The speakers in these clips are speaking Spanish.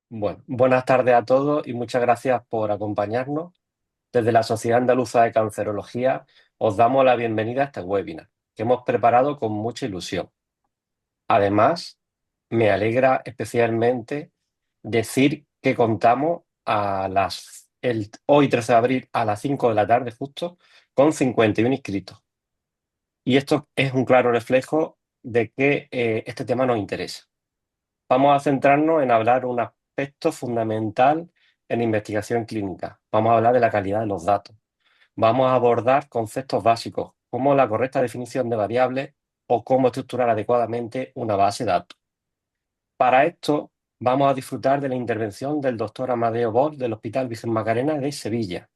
Bueno, buenas tardes a todos y muchas gracias por acompañarnos. Desde la Sociedad Andaluza de Cancerología os damos la bienvenida a este webinar que hemos preparado con mucha ilusión. Además, me alegra especialmente decir que contamos hoy 13 de abril a las 5 de la tarde justo con 51 inscritos. Y esto es un claro reflejo de que este tema nos interesa. Vamos a centrarnos en hablar un aspecto fundamental en investigación clínica. Vamos a hablar de la calidad de los datos. Vamos a abordar conceptos básicos, como la correcta definición de variables o cómo estructurar adecuadamente una base de datos. Para esto, vamos a disfrutar de la intervención del doctor Amadeo Bosch del Hospital Virgen Macarena de Sevilla,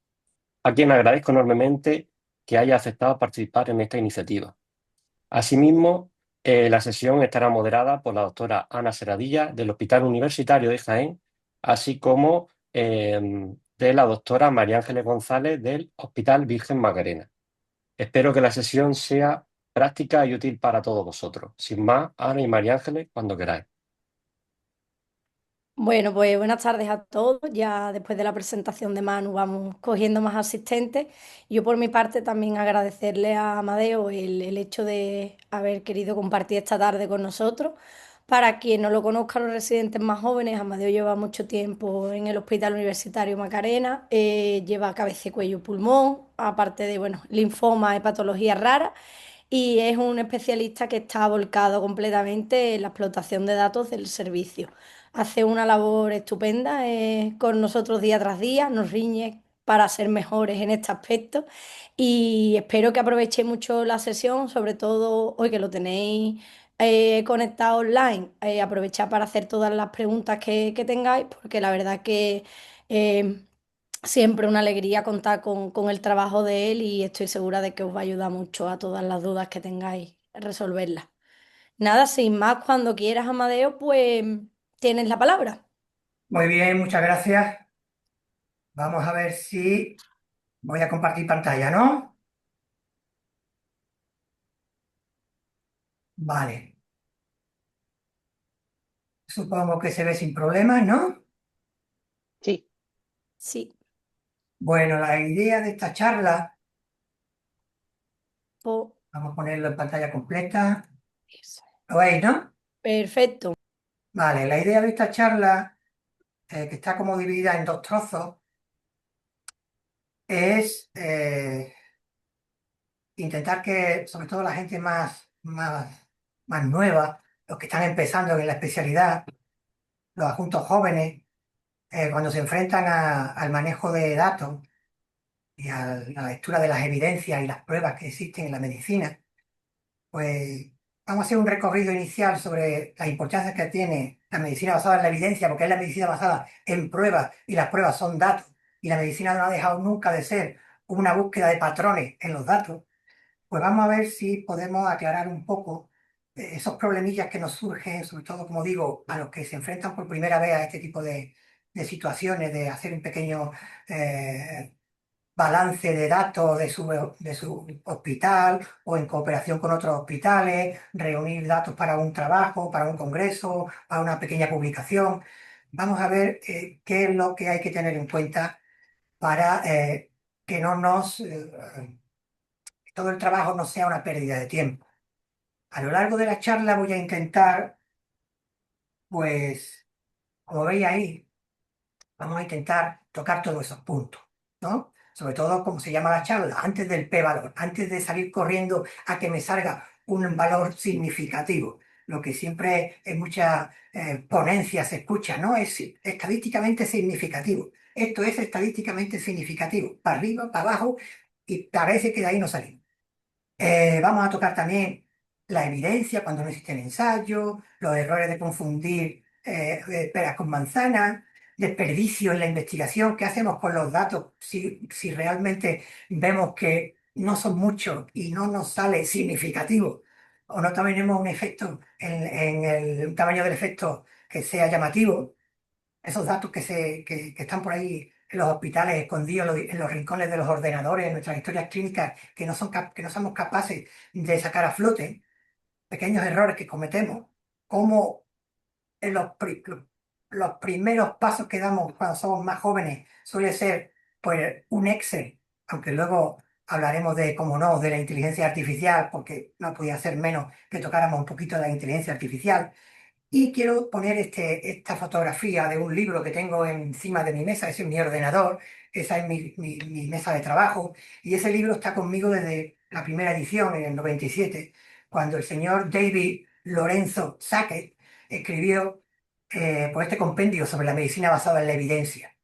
a quien agradezco enormemente que haya aceptado participar en esta iniciativa. Asimismo, la sesión estará moderada por la doctora Ana Serradilla del Hospital Universitario de Jaén, así como de la doctora María Ángeles González del Hospital Virgen Macarena. Espero que la sesión sea práctica y útil para todos vosotros. Sin más, Ana y María Ángeles, cuando queráis. Bueno, pues buenas tardes a todos. Ya después de la presentación de Manu vamos cogiendo más asistentes. Yo por mi parte también agradecerle a Amadeo el hecho de haber querido compartir esta tarde con nosotros. Para quien no lo conozca, los residentes más jóvenes, Amadeo lleva mucho tiempo en el Hospital Universitario Macarena, lleva cabeza y cuello pulmón, aparte de, bueno, linfoma y patologías raras, y es un especialista que está volcado completamente en la explotación de datos del servicio. Hace una labor estupenda con nosotros día tras día, nos riñe para ser mejores en este aspecto y espero que aprovechéis mucho la sesión, sobre todo hoy que lo tenéis conectado online, aprovechad para hacer todas las preguntas que tengáis, porque la verdad que eh, siempre una alegría contar con el trabajo de él y estoy segura de que os va a ayudar mucho a todas las dudas que tengáis resolverlas. Nada, sin más, cuando quieras, Amadeo, pues tienes la palabra. Muy bien, muchas gracias. Vamos a ver si voy a compartir pantalla, ¿no? Vale. Supongo que se ve sin problemas, ¿no? Sí, Sí, Bueno, la idea de esta charla, po- vamos a ponerlo en pantalla completa. eso. ¿Lo veis, no? Perfecto. Vale, la idea de esta charla, que está como dividida en dos trozos, es intentar que, sobre todo la gente más nueva, los que están empezando en la especialidad, los adjuntos jóvenes, cuando se enfrentan al manejo de datos, y a la lectura de las evidencias y las pruebas que existen en la medicina, pues vamos a hacer un recorrido inicial sobre la importancia que tiene la medicina basada en la evidencia, porque es la medicina basada en pruebas y las pruebas son datos, y la medicina no ha dejado nunca de ser una búsqueda de patrones en los datos. Pues vamos a ver si podemos aclarar un poco esos problemillas que nos surgen, sobre todo, como digo, a los que se enfrentan por primera vez a este tipo de situaciones, de hacer un pequeño balance de datos de su hospital o en cooperación con otros hospitales, reunir datos para un trabajo, para un congreso, para una pequeña publicación. Vamos a ver qué es lo que hay que tener en cuenta para que no todo el trabajo no sea una pérdida de tiempo. A lo largo de la charla voy a intentar, pues, como veis ahí, vamos a intentar tocar todos esos puntos, ¿no? Sobre todo, como se llama la charla, antes del p-valor, antes de salir corriendo a que me salga un valor significativo. Lo que siempre en muchas ponencias se escucha, ¿no? Es estadísticamente significativo. Esto es estadísticamente significativo, para arriba, para abajo, y parece que de ahí no salimos. Vamos a tocar también la evidencia cuando no existen ensayos, los errores de confundir peras con manzanas, desperdicio en la investigación, qué hacemos con los datos si realmente vemos que no son muchos y no nos sale significativo, o no tenemos un efecto en el tamaño del efecto que sea llamativo. Esos datos que están por ahí en los hospitales, escondidos en los rincones de los ordenadores, en nuestras historias clínicas, que no somos capaces de sacar a flote, pequeños errores que cometemos, como en los los primeros pasos que damos cuando somos más jóvenes suele ser pues un Excel, aunque luego hablaremos de, como no, de la inteligencia artificial, porque no podía ser menos que tocáramos un poquito de la inteligencia artificial. Y quiero poner esta fotografía de un libro que tengo encima de mi mesa, ese es mi ordenador, esa es mi mesa de trabajo, y ese libro está conmigo desde la primera edición, en el 97, cuando el señor David Lorenzo Sackett escribió pues este compendio sobre la medicina basada en la evidencia,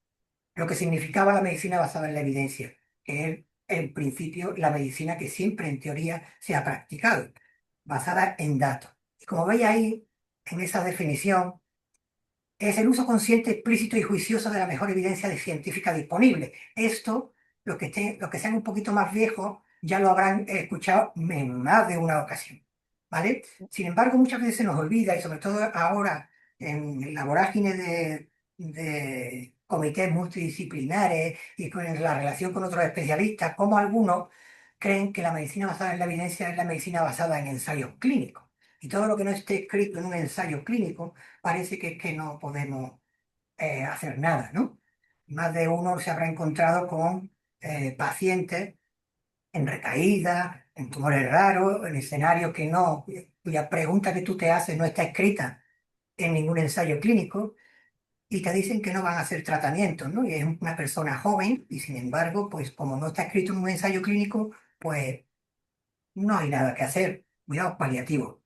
lo que significaba la medicina basada en la evidencia, que es en principio la medicina que siempre en teoría se ha practicado, basada en datos. Y como veis ahí, en esa definición, es el uso consciente, explícito y juicioso de la mejor evidencia científica disponible. Esto, los que sean un poquito más viejos, ya lo habrán escuchado en más de una ocasión, ¿vale? Sin embargo, muchas veces se nos olvida, y sobre todo ahora en la vorágine de comités multidisciplinares y con la relación con otros especialistas, como algunos creen que la medicina basada en la evidencia es la medicina basada en ensayos clínicos. Y todo lo que no esté escrito en un ensayo clínico parece que es que no podemos hacer nada, ¿no? Más de uno se habrá encontrado con pacientes en recaídas, en tumores raros, en escenarios que no, cuya pregunta que tú te haces no está escrita en ningún ensayo clínico y te dicen que no van a hacer tratamientos, ¿no? Y es una persona joven y sin embargo, pues como no está escrito en un ensayo clínico, pues no hay nada que hacer. Cuidados paliativos.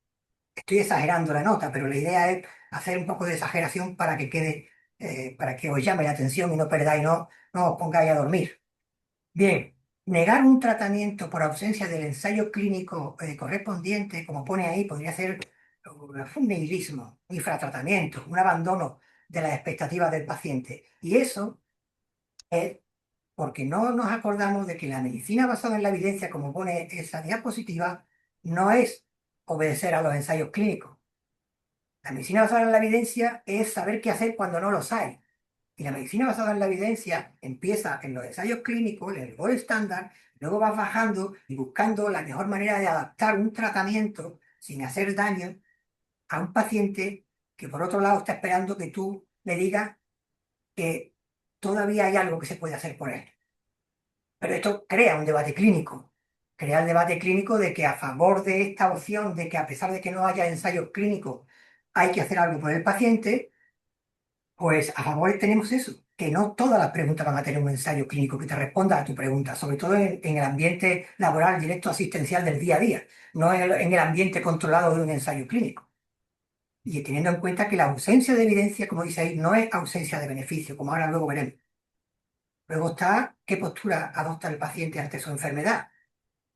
Estoy exagerando la nota, pero la idea es hacer un poco de exageración para que quede, para que os llame la atención y no perdáis, no os pongáis a dormir. Bien, negar un tratamiento por ausencia del ensayo clínico correspondiente, como pone ahí, podría ser un nihilismo, un infratratamiento, un abandono de las expectativas del paciente. Y eso es porque no nos acordamos de que la medicina basada en la evidencia, como pone esa diapositiva, no es obedecer a los ensayos clínicos. La medicina basada en la evidencia es saber qué hacer cuando no lo sabes. Y la medicina basada en la evidencia empieza en los ensayos clínicos, en el gold estándar, luego vas bajando y buscando la mejor manera de adaptar un tratamiento sin hacer daño a un paciente que por otro lado está esperando que tú le digas que todavía hay algo que se puede hacer por él. Pero esto crea un debate clínico. Crea el debate clínico de que a favor de esta opción de que a pesar de que no haya ensayos clínicos hay que hacer algo por el paciente, pues a favor tenemos eso, que no todas las preguntas van a tener un ensayo clínico que te responda a tu pregunta, sobre todo en el ambiente laboral directo asistencial del día a día, no en el ambiente controlado de un ensayo clínico. Y teniendo en cuenta que la ausencia de evidencia, como dice ahí, no es ausencia de beneficio, como ahora luego veremos. Luego está qué postura adopta el paciente ante su enfermedad,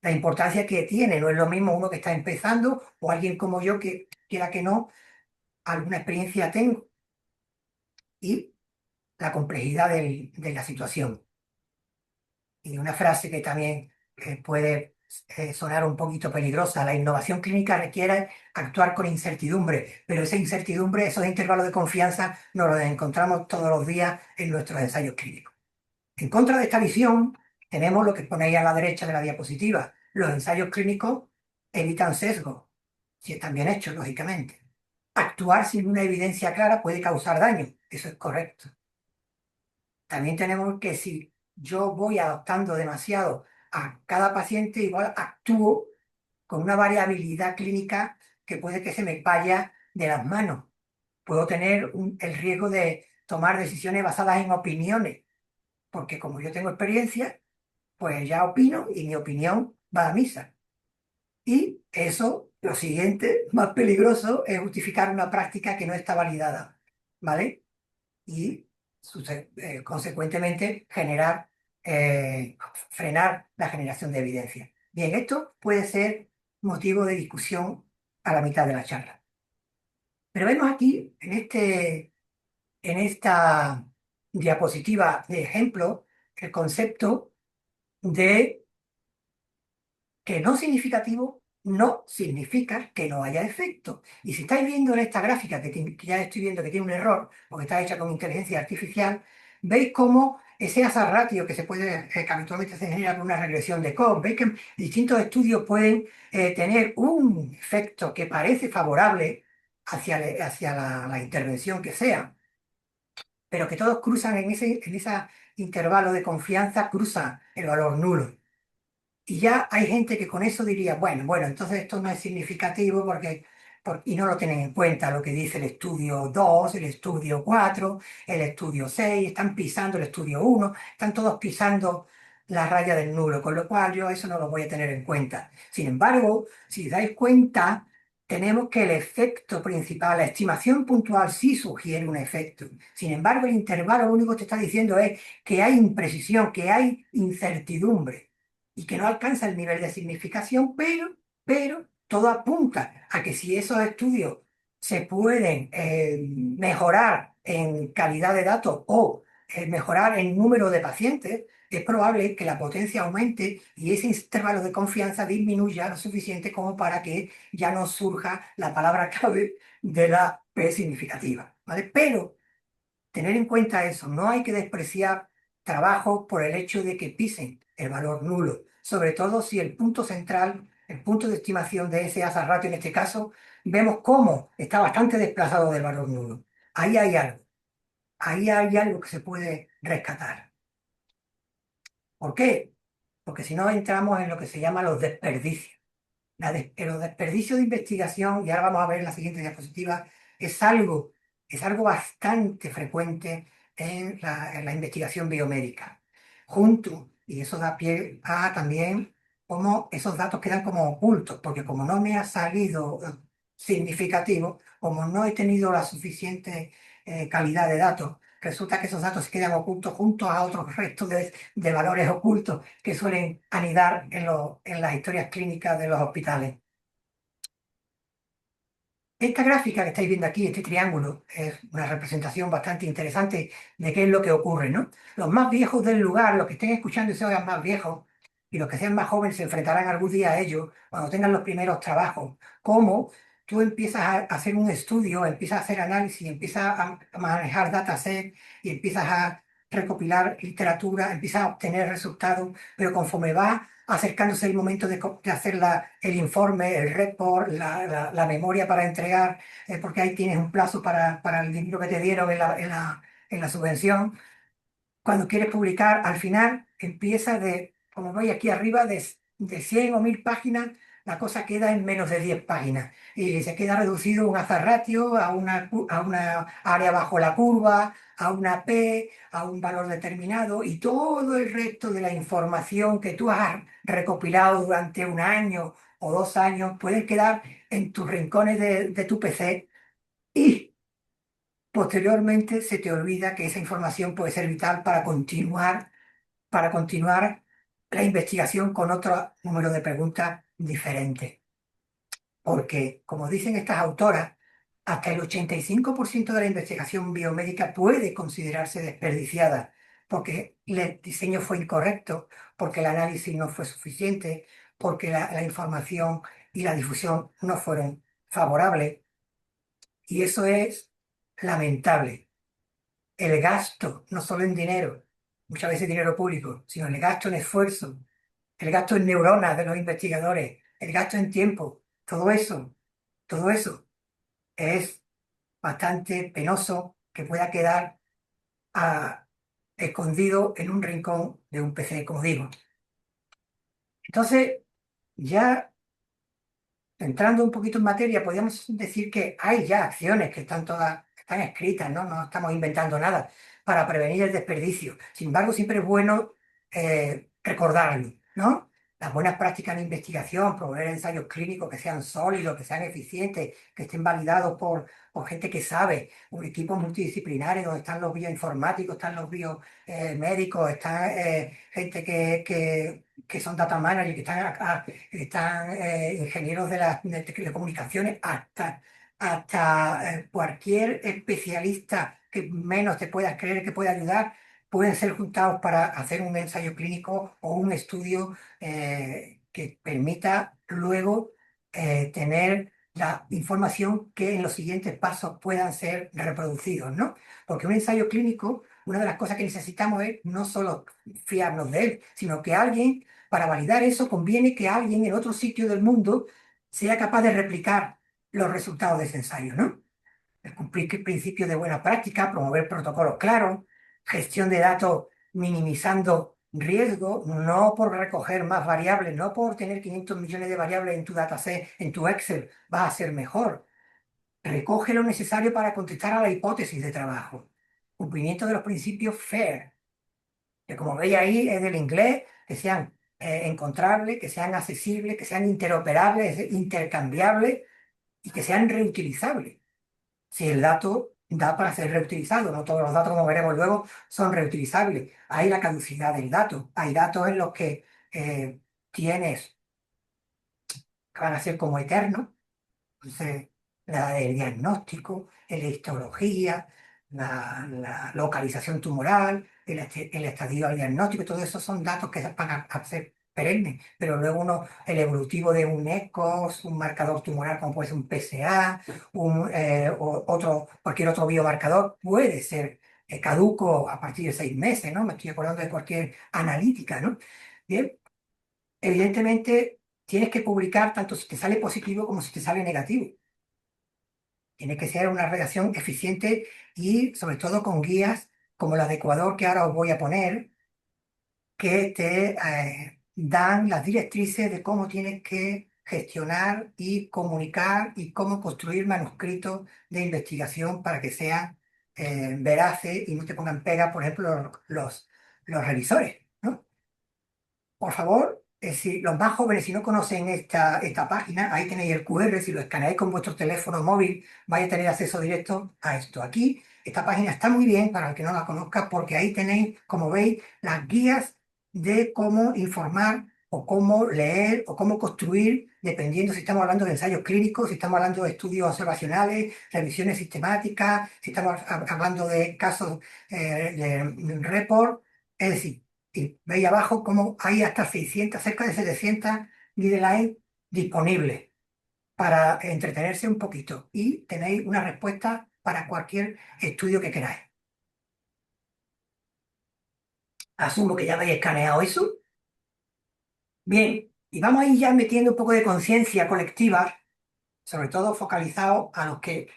la importancia que tiene. No es lo mismo uno que está empezando o alguien como yo que, quiera que no, alguna experiencia tengo. Y la complejidad de la situación. Y una frase que también puede sonar un poquito peligrosa: la innovación clínica requiere actuar con incertidumbre, pero esa incertidumbre, esos intervalos de confianza, nos los encontramos todos los días en nuestros ensayos clínicos. En contra de esta visión, tenemos lo que ponéis a la derecha de la diapositiva. Los ensayos clínicos evitan sesgos, si están bien hechos, lógicamente. Actuar sin una evidencia clara puede causar daño, eso es correcto. También tenemos que si yo voy adaptando demasiado a cada paciente, igual actúo con una variabilidad clínica que puede que se me vaya de las manos. Puedo tener el riesgo de tomar decisiones basadas en opiniones, porque como yo tengo experiencia, pues ya opino y mi opinión va a misa. Y eso, lo siguiente, más peligroso, es justificar una práctica que no está validada, ¿vale? Y consecuentemente frenar la generación de evidencia. Bien, esto puede ser motivo de discusión a la mitad de la charla. Pero vemos aquí, en esta diapositiva de ejemplo, el concepto de que no significativo no significa que no haya efecto. Y si estáis viendo en esta gráfica, que ya estoy viendo que tiene un error, porque está hecha con inteligencia artificial, veis cómo ese hazard ratio que se puede, que habitualmente se genera con una regresión de Cobb, veis que distintos estudios pueden tener un efecto que parece favorable hacia la intervención que sea, pero que todos cruzan en ese intervalo de confianza, cruzan el valor nulo. Y ya hay gente que con eso diría, bueno, entonces esto no es significativo y no lo tienen en cuenta lo que dice el estudio 2, el estudio 4, el estudio 6, están pisando el estudio 1, están todos pisando la raya del nulo, con lo cual yo eso no lo voy a tener en cuenta. Sin embargo, si dais cuenta, tenemos que el efecto principal, la estimación puntual sí sugiere un efecto. Sin embargo, el intervalo lo único que te está diciendo es que hay imprecisión, que hay incertidumbre y que no alcanza el nivel de significación, pero todo apunta a que si esos estudios se pueden mejorar en calidad de datos o mejorar en número de pacientes, es probable que la potencia aumente y ese intervalo de confianza disminuya lo suficiente como para que ya no surja la palabra clave de la P significativa, ¿vale? Pero tener en cuenta eso, no hay que despreciar trabajo por el hecho de que pisen el valor nulo, sobre todo si el punto central, el punto de estimación de ese hazard ratio en este caso, vemos cómo está bastante desplazado del valor nulo. Ahí hay algo, ahí hay algo que se puede rescatar. ¿Por qué? Porque si no entramos en lo que se llama los desperdicios. Los desperdicios de investigación, y ahora vamos a ver en la siguiente diapositiva, es algo, es algo bastante frecuente en la investigación biomédica. Junto, y eso da pie a también cómo esos datos quedan como ocultos, porque como no me ha salido significativo, como no he tenido la suficiente calidad de datos, resulta que esos datos se quedan ocultos junto a otros restos de valores ocultos que suelen anidar en las historias clínicas de los hospitales. Esta gráfica que estáis viendo aquí, este triángulo, es una representación bastante interesante de qué es lo que ocurre, ¿no? Los más viejos del lugar, los que estén escuchando y se oigan más viejos, y los que sean más jóvenes se enfrentarán algún día a ello cuando tengan los primeros trabajos. Cómo tú empiezas a hacer un estudio, empiezas a hacer análisis, empiezas a manejar dataset y empiezas a recopilar literatura, empiezas a obtener resultados, pero conforme va acercándose el momento de hacer el informe, el report, la memoria para entregar, porque ahí tienes un plazo para el dinero que te dieron en la subvención. Cuando quieres publicar, al final empieza como veis aquí arriba, de 100 o 1000 páginas, la cosa queda en menos de 10 páginas. Y se queda reducido un hazard ratio a una área bajo la curva, a una P, a un valor determinado, y todo el resto de la información que tú has recopilado durante un año o 2 años puede quedar en tus rincones de tu PC y posteriormente se te olvida que esa información puede ser vital para continuar la investigación con otro número de preguntas diferentes. Porque, como dicen estas autoras, hasta el 85% de la investigación biomédica puede considerarse desperdiciada porque el diseño fue incorrecto, porque el análisis no fue suficiente, porque la información y la difusión no fueron favorables. Y eso es lamentable. El gasto, no solo en dinero, muchas veces dinero público, sino el gasto en esfuerzo, el gasto en neuronas de los investigadores, el gasto en tiempo, todo eso es bastante penoso que pueda quedar ah, escondido en un rincón de un PC, como digo. Entonces, ya entrando un poquito en materia, podríamos decir que hay ya acciones que están escritas, ¿no? No estamos inventando nada para prevenir el desperdicio. Sin embargo, siempre es bueno recordarlo, ¿no? Las buenas prácticas de investigación, promover ensayos clínicos que sean sólidos, que sean eficientes, que estén validados por gente que sabe, un equipo multidisciplinario donde están los bioinformáticos, están los biomédicos, están gente que son data managers, que están ingenieros de telecomunicaciones, hasta cualquier especialista que menos te puedas creer que puede ayudar, pueden ser juntados para hacer un ensayo clínico o un estudio que permita luego tener la información que en los siguientes pasos puedan ser reproducidos, ¿no? Porque un ensayo clínico, una de las cosas que necesitamos es no solo fiarnos de él, sino que alguien, para validar eso, conviene que alguien en otro sitio del mundo sea capaz de replicar los resultados de ese ensayo, ¿no? cumplir principios de buena práctica, promover protocolos claros, gestión de datos minimizando riesgo, no por recoger más variables, no por tener 500 millones de variables en tu dataset, en tu Excel, vas a ser mejor. Recoge lo necesario para contestar a la hipótesis de trabajo. Cumplimiento de los principios FAIR, que como veis ahí es del inglés, que sean encontrables, que sean accesibles, que sean interoperables, es decir, intercambiables y que sean reutilizables. Si el dato da para ser reutilizado, no todos los datos, como veremos luego, son reutilizables. Hay la caducidad del dato. Hay datos en los que tienes que van a ser como eternos. Entonces, el diagnóstico, la histología, la localización tumoral, el estadio al diagnóstico, todo eso son datos que van a ser perennes, pero luego el evolutivo de un ECOS, un marcador tumoral como puede ser un PSA, cualquier otro biomarcador puede ser caduco a partir de 6 meses, ¿no? Me estoy acordando de cualquier analítica, ¿no? Bien, evidentemente tienes que publicar tanto si te sale positivo como si te sale negativo. Tiene que ser una redacción eficiente y sobre todo con guías como la de Ecuador que ahora os voy a poner, que te dan las directrices de cómo tienes que gestionar y comunicar y cómo construir manuscritos de investigación para que sean veraces y no te pongan pega, por ejemplo, los revisores, ¿no? Por favor, si los más jóvenes, si no conocen esta página, ahí tenéis el QR, si lo escaneáis con vuestro teléfono móvil, vais a tener acceso directo a esto. Aquí, esta página está muy bien para el que no la conozca, porque ahí tenéis, como veis, las guías de cómo informar o cómo leer o cómo construir, dependiendo si estamos hablando de ensayos clínicos, si estamos hablando de estudios observacionales, revisiones sistemáticas, si estamos hablando de casos de report, es decir, y veis abajo cómo hay hasta 600, cerca de 700 guidelines disponibles para entretenerse un poquito y tenéis una respuesta para cualquier estudio que queráis. Asumo que ya habéis escaneado eso. Bien, y vamos a ir ya metiendo un poco de conciencia colectiva, sobre todo focalizado a los que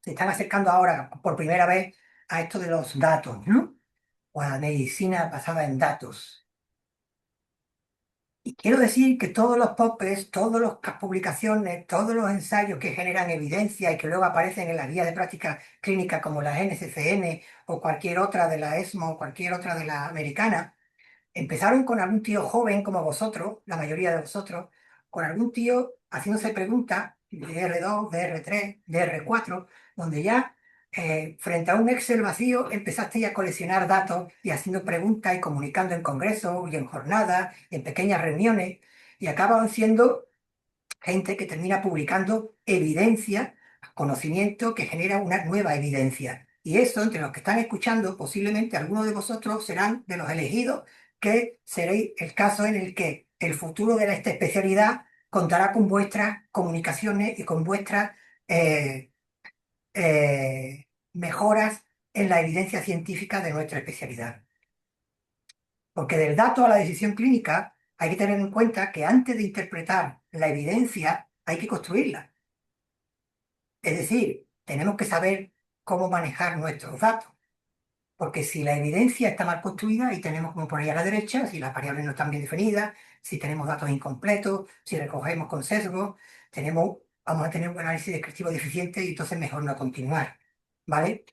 se están acercando ahora por primera vez a esto de los datos, ¿no? O a la medicina basada en datos. Y quiero decir que todos los papers, todas las publicaciones, todos los ensayos que generan evidencia y que luego aparecen en las guías de práctica clínica como la NCCN o cualquier otra de la ESMO o cualquier otra de la americana, empezaron con algún tío joven como vosotros, la mayoría de vosotros, con algún tío haciéndose preguntas de R2, de R3, de R4, donde ya frente a un Excel vacío empezaste a coleccionar datos y haciendo preguntas y comunicando en congresos y en jornadas, y en pequeñas reuniones, y acaban siendo gente que termina publicando evidencia, conocimiento que genera una nueva evidencia. Y eso, entre los que están escuchando, posiblemente algunos de vosotros serán de los elegidos, que seréis el caso en el que el futuro de esta especialidad contará con vuestras comunicaciones y con vuestras eh, mejoras en la evidencia científica de nuestra especialidad. Porque del dato a la decisión clínica hay que tener en cuenta que antes de interpretar la evidencia hay que construirla. Es decir, tenemos que saber cómo manejar nuestros datos. Porque si la evidencia está mal construida, y tenemos como por ahí a la derecha, si las variables no están bien definidas, si tenemos datos incompletos, si recogemos con sesgo, vamos a tener un análisis descriptivo deficiente y entonces mejor no continuar. ¿Vale?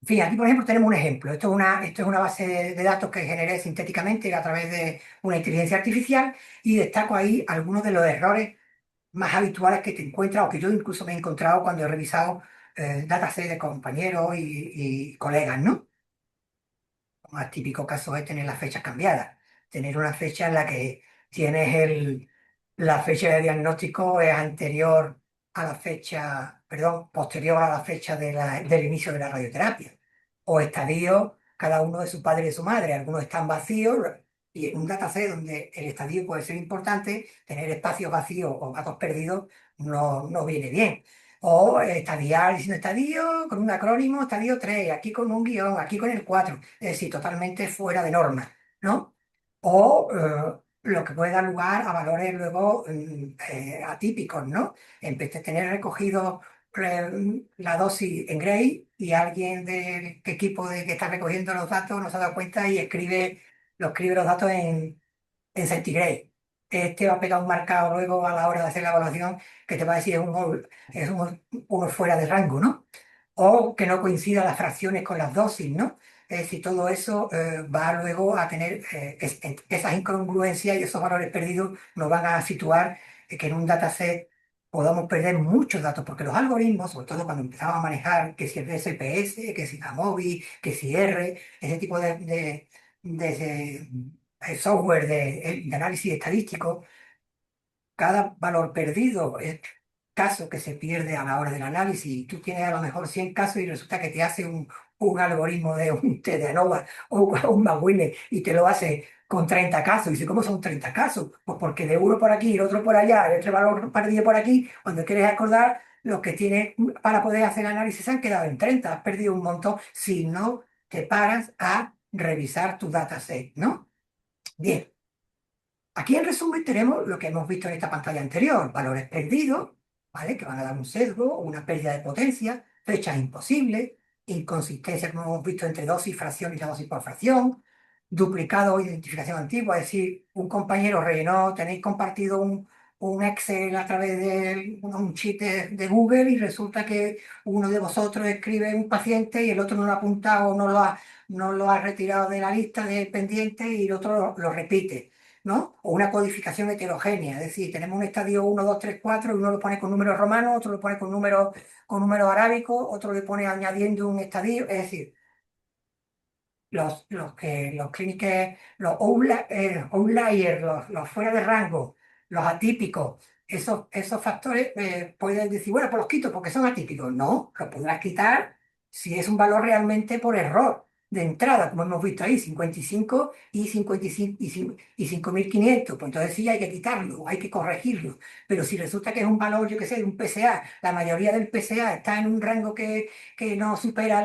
En fin, aquí por ejemplo tenemos un ejemplo. Esto es una base de datos que generé sintéticamente a través de una inteligencia artificial y destaco ahí algunos de los errores más habituales que te encuentras o que yo incluso me he encontrado cuando he revisado datasets de compañeros y colegas, ¿no? El más típico caso es tener las fechas cambiadas. Tener una fecha en la que tienes la fecha de diagnóstico es anterior a la fecha, perdón, posterior a la fecha del inicio de la radioterapia. O estadios, cada uno de su padre y de su madre. Algunos están vacíos y en un dataset donde el estadio puede ser importante, tener espacios vacíos o datos perdidos no viene bien. O estadiar diciendo estadio con un acrónimo, estadio 3 aquí con un guión, aquí con el 4 es decir, totalmente fuera de norma, ¿no? O lo que puede dar lugar a valores luego atípicos, ¿no? En vez de tener recogido la dosis en Gray y alguien del equipo de que está recogiendo los datos no se ha dado cuenta y escribe los datos en centigrade. Este va a pegar un marcado luego a la hora de hacer la evaluación que te va a decir uno fuera de rango, ¿no? O que no coincida las fracciones con las dosis, ¿no? Es decir, todo eso va luego a tener esas incongruencias y esos valores perdidos nos van a situar que en un dataset podamos perder muchos datos, porque los algoritmos, sobre todo cuando empezamos a manejar que si el DSPS, que si la MOBI, que si R, ese tipo de software de análisis estadístico, cada valor perdido es caso que se pierde a la hora del análisis. Y tú tienes a lo mejor 100 casos y resulta que te hace un algoritmo de un T de ANOVA o un McWiley y te lo hace con 30 casos. Y dice, ¿cómo son 30 casos? Pues porque de uno por aquí y el otro por allá, el otro valor perdido por aquí, cuando quieres acordar, los que tienes para poder hacer el análisis se han quedado en 30. Has perdido un montón si no te paras a revisar tu dataset, ¿no? Bien. Aquí en resumen tenemos lo que hemos visto en esta pantalla anterior, valores perdidos, ¿vale? Que van a dar un sesgo, una pérdida de potencia, fechas imposibles, inconsistencia, como hemos visto, entre dosis, fracción y la dosis por fracción, duplicado o identificación antigua, es decir, un compañero rellenó, tenéis compartido un Excel a través de un cheat de Google y resulta que uno de vosotros escribe un paciente y el otro no lo ha apuntado, no lo ha retirado de la lista de pendientes y el otro lo repite. ¿No? O una codificación heterogénea, es decir, tenemos un estadio 1, 2, 3, 4 y uno lo pone con números romanos, otro lo pone con números arábicos, otro le pone añadiendo un estadio, es decir, los clínicos, outliers, los fuera de rango, los atípicos, esos factores pueden decir, bueno, pues los quito porque son atípicos. No, los podrás quitar si es un valor realmente por error de entrada, como hemos visto ahí, 55 y 55 y 5.500. Pues entonces sí hay que quitarlo, hay que corregirlo. Pero si resulta que es un valor, yo qué sé, de un PSA, la mayoría del PSA está en un rango que no supera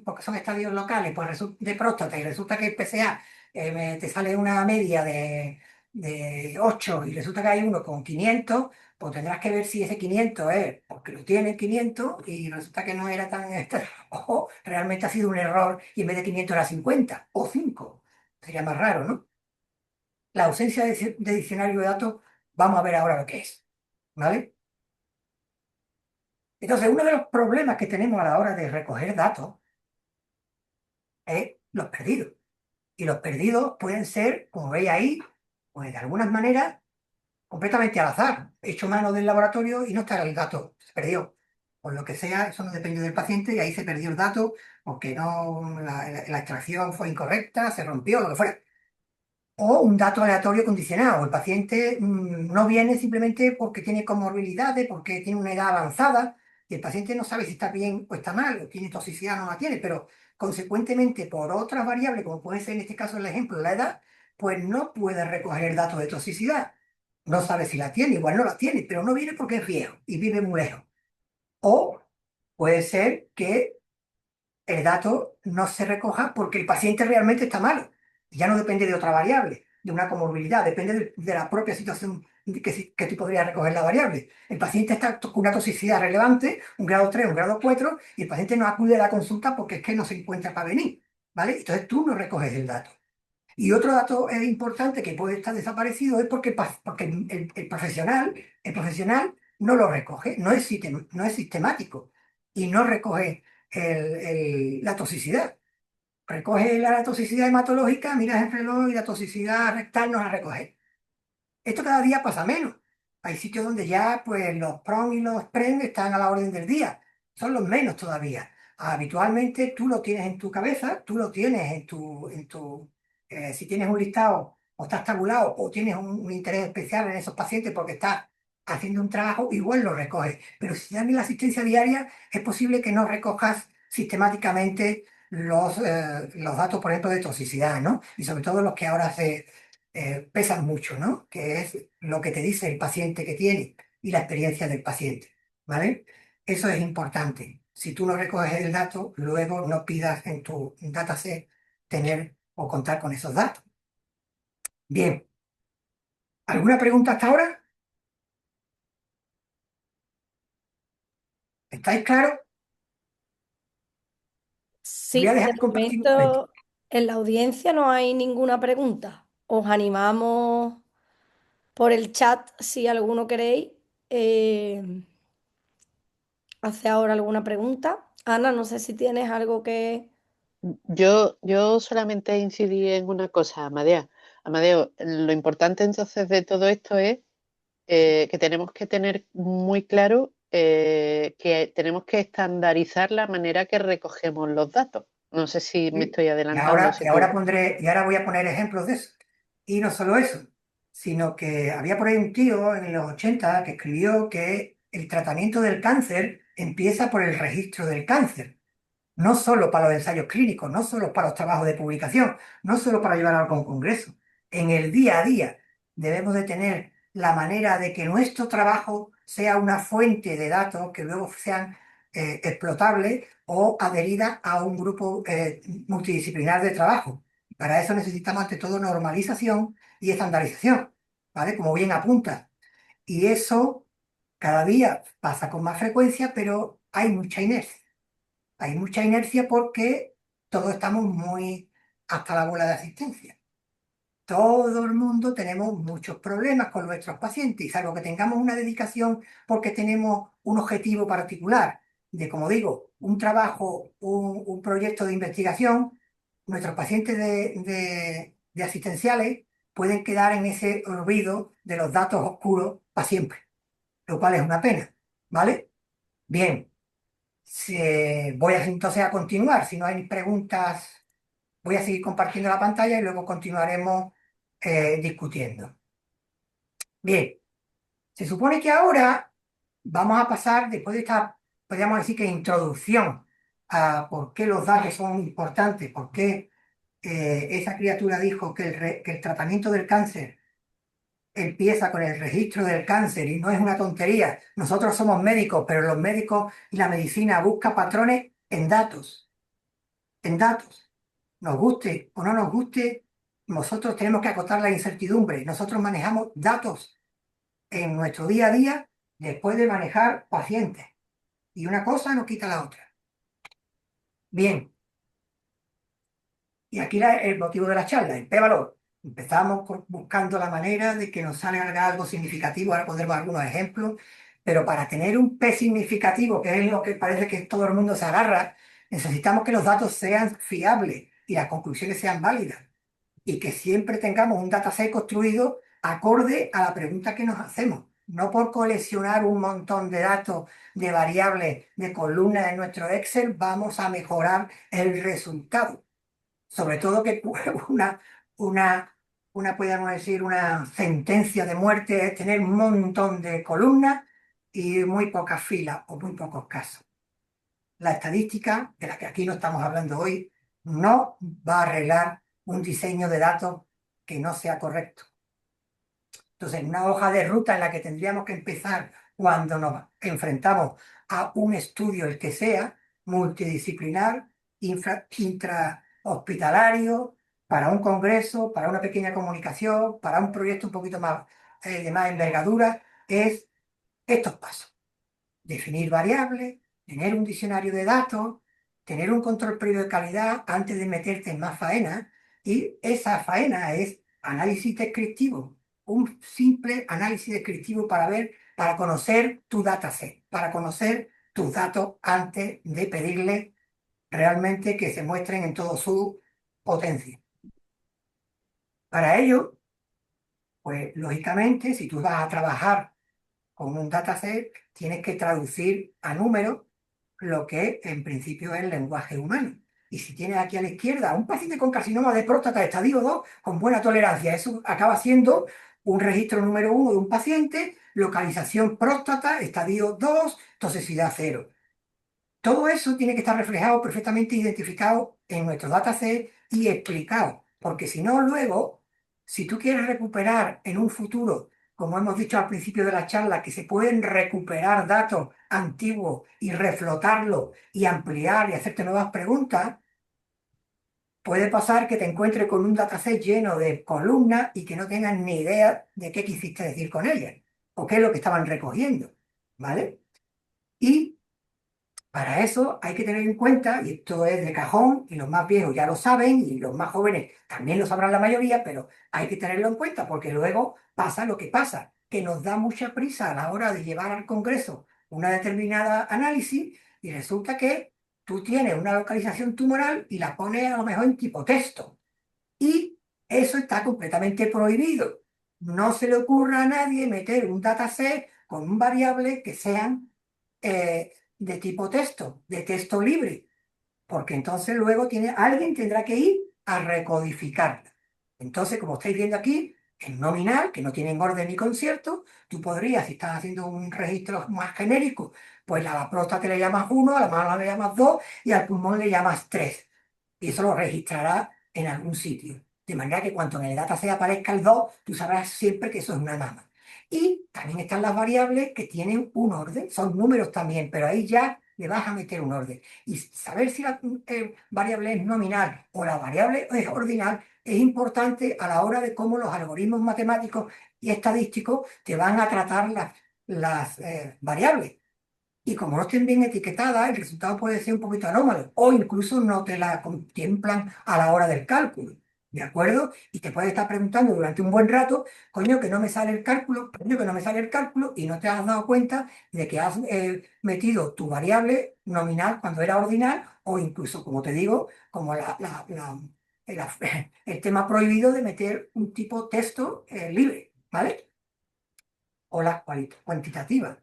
porque son estadios locales, pues de próstata, y resulta que el PSA te sale una media de 8 y resulta que hay uno con 500, pues tendrás que ver si ese 500 es porque lo tiene 500 y resulta que no era tan, o realmente ha sido un error y en vez de 500 era 50 o 5. Sería más raro, ¿no? La ausencia de diccionario de datos, vamos a ver ahora lo que es, ¿vale? Entonces, uno de los problemas que tenemos a la hora de recoger datos es los perdidos. Y los perdidos pueden ser, como veis ahí, pues de algunas maneras completamente al azar, hecho mano del laboratorio y no está el dato, se perdió. Por lo que sea, eso no depende del paciente y ahí se perdió el dato porque no, la extracción fue incorrecta, se rompió, lo que fuera. O un dato aleatorio condicionado. El paciente no viene simplemente porque tiene comorbilidades, porque tiene una edad avanzada, y el paciente no sabe si está bien o está mal, o tiene toxicidad o no la tiene, pero consecuentemente por otras variables, como puede ser en este caso el ejemplo, la edad, pues no puede recoger datos de toxicidad. No sabe si la tiene, igual no la tiene, pero no viene porque es viejo y vive muy lejos. O puede ser que el dato no se recoja porque el paciente realmente está malo. Ya no depende de otra variable, de una comorbilidad, depende de la propia situación que tú podrías recoger la variable. El paciente está con una toxicidad relevante, un grado 3, un grado 4, y el paciente no acude a la consulta porque es que no se encuentra para venir, ¿vale? Entonces tú no recoges el dato. Y otro dato importante que puede estar desaparecido es porque el profesional no lo recoge, no es sistemático y no recoge la toxicidad. Recoge la toxicidad hematológica, miras el reloj y la toxicidad rectal no la recoge. Esto cada día pasa menos. Hay sitios donde ya pues los PROM y los PREM están a la orden del día. Son los menos todavía. Habitualmente tú lo tienes en tu cabeza, tú lo tienes si tienes un listado o estás tabulado o tienes un interés especial en esos pacientes porque estás haciendo un trabajo, igual lo recoges. Pero si dan la asistencia diaria, es posible que no recojas sistemáticamente los datos, por ejemplo, de toxicidad, ¿no? Y sobre todo los que ahora pesan mucho, ¿no? Que es lo que te dice el paciente que tiene y la experiencia del paciente, ¿vale? Eso es importante. Si tú no recoges el dato, luego no pidas en tu dataset tener o contar con esos datos. Bien, ¿alguna pregunta hasta ahora? ¿Estáis claros? Voy a Sí, de dejar de compartir un momento. momento en la audiencia no hay ninguna pregunta. Os animamos por el chat si alguno queréis. eh, hace ahora alguna pregunta. Ana, no sé si tienes algo que... Yo solamente incidí en una cosa, Amadeo. Amadeo, lo importante entonces de todo esto es que tenemos que tener muy claro que tenemos que estandarizar la manera que recogemos los datos. No sé si me ¿Sí? estoy adelantando, si tú. Y ahora voy a poner ejemplos de eso. Y no solo eso, sino que había por ahí un tío en los 80 que escribió que el tratamiento del cáncer empieza por el registro del cáncer. No solo para los ensayos clínicos, no solo para los trabajos de publicación, no solo para llevar algo a un congreso. En el día a día debemos de tener la manera de que nuestro trabajo sea una fuente de datos que luego sean explotables o adheridas a un grupo multidisciplinar de trabajo. Para eso necesitamos ante todo normalización y estandarización, ¿vale? Como bien apunta. Y eso cada día pasa con más frecuencia, pero hay mucha inercia. Hay mucha inercia porque todos estamos muy hasta la bola de asistencia. Todo el mundo tenemos muchos problemas con nuestros pacientes y salvo que tengamos una dedicación porque tenemos un objetivo particular de, como digo, un trabajo, un proyecto de investigación, nuestros pacientes de asistenciales pueden quedar en ese olvido de los datos oscuros para siempre, lo cual es una pena, ¿vale? Bien. Voy a, entonces a continuar. Si no hay preguntas, voy a seguir compartiendo la pantalla y luego continuaremos discutiendo. Bien, se supone que ahora vamos a pasar, después de esta, podríamos decir que introducción a por qué los datos son importantes, por qué esa criatura dijo que que el tratamiento del cáncer empieza con el registro del cáncer y no es una tontería. Nosotros somos médicos, pero los médicos y la medicina buscan patrones en datos. En datos. Nos guste o no nos guste, nosotros tenemos que acotar la incertidumbre. Nosotros manejamos datos en nuestro día a día después de manejar pacientes. Y una cosa no quita la otra. Bien, y aquí el motivo de la charla, el P-valor. Empezamos buscando la manera de que nos salga algo significativo. Ahora pondremos algunos ejemplos. Pero para tener un P significativo, que es lo que parece que todo el mundo se agarra, necesitamos que los datos sean fiables y las conclusiones sean válidas. Y que siempre tengamos un dataset construido acorde a la pregunta que nos hacemos. No por coleccionar un montón de datos, de variables, de columnas en nuestro Excel, vamos a mejorar el resultado. Sobre todo que una, una, podríamos decir, una sentencia de muerte es tener un montón de columnas y muy pocas filas o muy pocos casos. La estadística, de la que aquí no estamos hablando hoy, no va a arreglar un diseño de datos que no sea correcto. Entonces, una hoja de ruta en la que tendríamos que empezar cuando nos enfrentamos a un estudio, el que sea, multidisciplinar, intrahospitalario, para un congreso, para una pequeña comunicación, para un proyecto un poquito más de más envergadura, es estos pasos: definir variables, tener un diccionario de datos, tener un control previo de calidad antes de meterte en más faena. Y esa faena es análisis descriptivo, un simple análisis descriptivo para ver, para conocer tu dataset, para conocer tus datos antes de pedirle realmente que se muestren en toda su potencia. Para ello, pues lógicamente, si tú vas a trabajar con un dataset, tienes que traducir a números lo que en principio es el lenguaje humano. Y si tienes aquí a la izquierda un paciente con carcinoma de próstata estadio 2 con buena tolerancia, eso acaba siendo un registro número 1 de un paciente, localización próstata, estadio 2, toxicidad 0. Todo eso tiene que estar reflejado, perfectamente identificado en nuestro dataset y explicado, porque si no, luego, si tú quieres recuperar en un futuro, como hemos dicho al principio de la charla, que se pueden recuperar datos antiguos y reflotarlos y ampliar y hacerte nuevas preguntas, puede pasar que te encuentres con un dataset lleno de columnas y que no tengas ni idea de qué quisiste decir con ellas o qué es lo que estaban recogiendo, ¿vale? Y Para eso hay que tener en cuenta, y esto es de cajón, y los más viejos ya lo saben, y los más jóvenes también lo sabrán la mayoría, pero hay que tenerlo en cuenta porque luego pasa lo que pasa, que nos da mucha prisa a la hora de llevar al Congreso una determinada análisis y resulta que tú tienes una localización tumoral y la pones a lo mejor en tipo texto. Y eso está completamente prohibido. No se le ocurra a nadie meter un dataset con un variable que sean de tipo texto, de texto libre, porque entonces luego alguien tendrá que ir a recodificarla. Entonces, como estáis viendo aquí, en nominal, que no tienen orden ni concierto, tú podrías, si estás haciendo un registro más genérico, pues a la próstata le llamas 1, a la mama le llamas 2 y al pulmón le llamas 3 y eso lo registrará en algún sitio. De manera que cuando en el dataset aparezca el 2, tú sabrás siempre que eso es una mama. Y también están las variables que tienen un orden, son números también, pero ahí ya le vas a meter un orden. Y saber si la variable es nominal o la variable es ordinal es importante a la hora de cómo los algoritmos matemáticos y estadísticos te van a tratar las variables. Y como no estén bien etiquetadas, el resultado puede ser un poquito anómalo o incluso no te la contemplan a la hora del cálculo. ¿De acuerdo? Y te puedes estar preguntando durante un buen rato, coño, que no me sale el cálculo, coño, que no me sale el cálculo, y no te has dado cuenta de que has metido tu variable nominal cuando era ordinal, o incluso, como te digo, como el, el tema prohibido de meter un tipo texto libre, ¿vale? O las cuantitativas.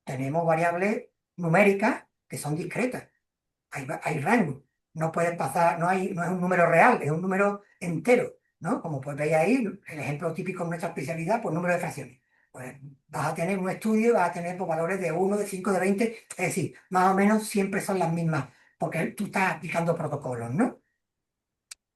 Tenemos variables numéricas que son discretas. Hay rango. No puedes pasar, no es un número real, es un número entero, ¿no? Como pues veis ahí, el ejemplo típico de nuestra especialidad, pues número de fracciones. Pues vas a tener un estudio, vas a tener pues, valores de 1, de 5, de 20, es decir, más o menos siempre son las mismas, porque tú estás aplicando protocolos, ¿no?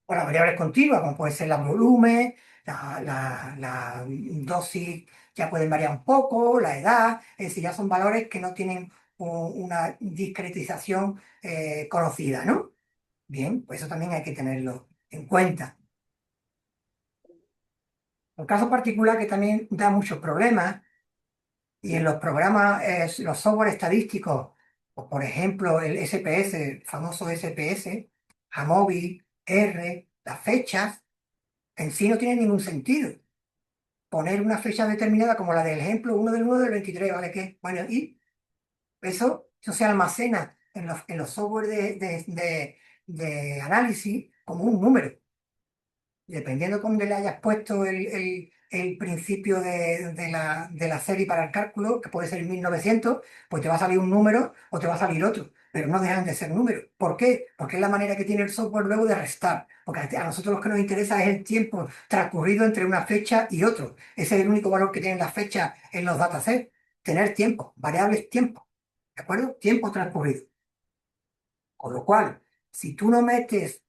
O las variables continuas, como puede ser el volumen, la dosis ya pueden variar un poco, la edad, es decir, ya son valores que no tienen una discretización conocida, ¿no? Bien, pues eso también hay que tenerlo en cuenta. Un caso particular que también da muchos problemas y en los programas, los software estadísticos, o por ejemplo el SPS, el famoso SPS, Jamovi, R, las fechas, en sí no tiene ningún sentido. Poner una fecha determinada como la del ejemplo 1 del 9 del 23, ¿vale? ¿Qué? Bueno, y eso se almacena en los software de análisis como un número. Dependiendo cómo le hayas puesto el principio de la serie para el cálculo, que puede ser 1900, pues te va a salir un número o te va a salir otro, pero no dejan de ser números. ¿Por qué? Porque es la manera que tiene el software luego de restar, porque a nosotros lo que nos interesa es el tiempo transcurrido entre una fecha y otro. Ese es el único valor que tienen las fechas en los datasets, tener tiempo, variables tiempo, ¿de acuerdo? Tiempo transcurrido. Con lo cual, si tú no metes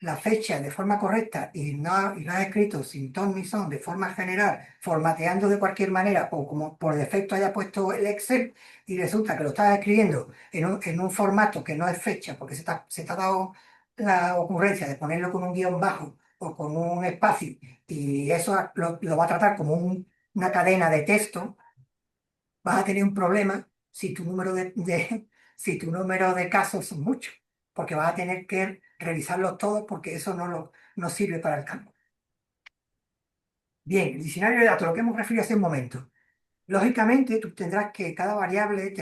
la fecha de forma correcta y lo has escrito sin ton ni son, de forma general, formateando de cualquier manera, o como por defecto haya puesto el Excel, y resulta que lo estás escribiendo en un formato que no es fecha, porque se te ha dado la ocurrencia de ponerlo con un guión bajo o con un espacio, y eso lo va a tratar como una cadena de texto, vas a tener un problema si tu número si tu número de casos son muchos, porque vas a tener que revisarlos todos porque eso no sirve para el campo. Bien, el diccionario de datos, lo que hemos referido hace un momento. Lógicamente, tú tendrás que cada variable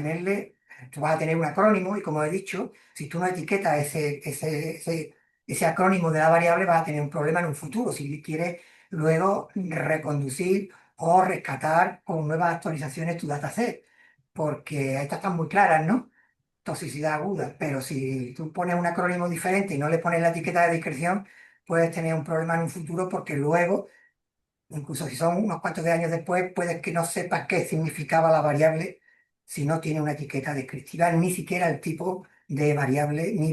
tú vas a tener un acrónimo y como he dicho, si tú no etiquetas ese acrónimo de la variable, vas a tener un problema en un futuro si quieres luego reconducir o rescatar con nuevas actualizaciones tu dataset, porque estas están muy claras, ¿no? Toxicidad aguda, pero si tú pones un acrónimo diferente y no le pones la etiqueta de discreción, puedes tener un problema en un futuro porque luego incluso si son unos cuantos de años después, puede que no sepas qué significaba la variable si no tiene una etiqueta descriptiva, ni siquiera el tipo de variable ni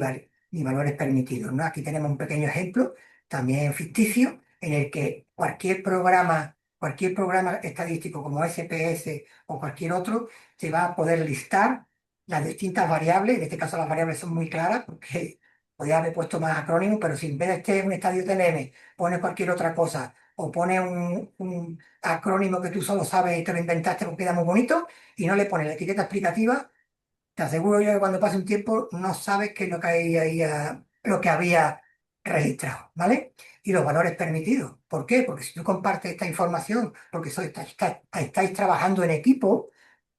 valores permitidos, ¿no? Aquí tenemos un pequeño ejemplo, también ficticio, en el que cualquier programa estadístico como SPS o cualquier otro, te va a poder listar las distintas variables. En este caso las variables son muy claras porque podía haber puesto más acrónimos, pero si en vez de este un estadio TLM pone cualquier otra cosa o pone un acrónimo que tú solo sabes y te lo inventaste porque queda muy bonito y no le pones la etiqueta explicativa, te aseguro yo que cuando pase un tiempo no sabes qué es lo que lo que había registrado, ¿vale? Y los valores permitidos. ¿Por qué? Porque si tú compartes esta información, porque estáis trabajando en equipo,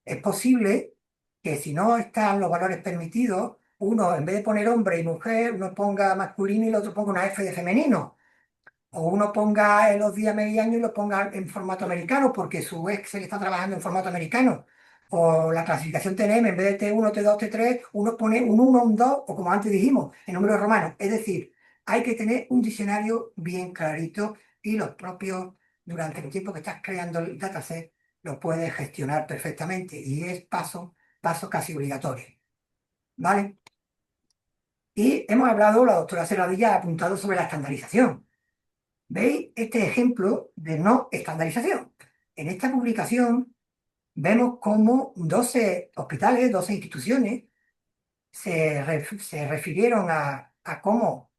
es posible que si no están los valores permitidos, uno en vez de poner hombre y mujer, uno ponga masculino y el otro ponga una F de femenino. O uno ponga los días meridianos y lo ponga en formato americano, porque su Excel está trabajando en formato americano. O la clasificación TNM, en vez de T1, T2, T3, uno pone un 1, un 2, o como antes dijimos, en números romanos. Es decir, hay que tener un diccionario bien clarito y los propios, durante el tiempo que estás creando el dataset, lo puedes gestionar perfectamente y es paso casi obligatorio. ¿Vale? Y hemos hablado, la doctora Serradilla ha apuntado sobre la estandarización. ¿Veis este ejemplo de no estandarización? En esta publicación vemos cómo 12 hospitales, 12 instituciones se refirieron a cómo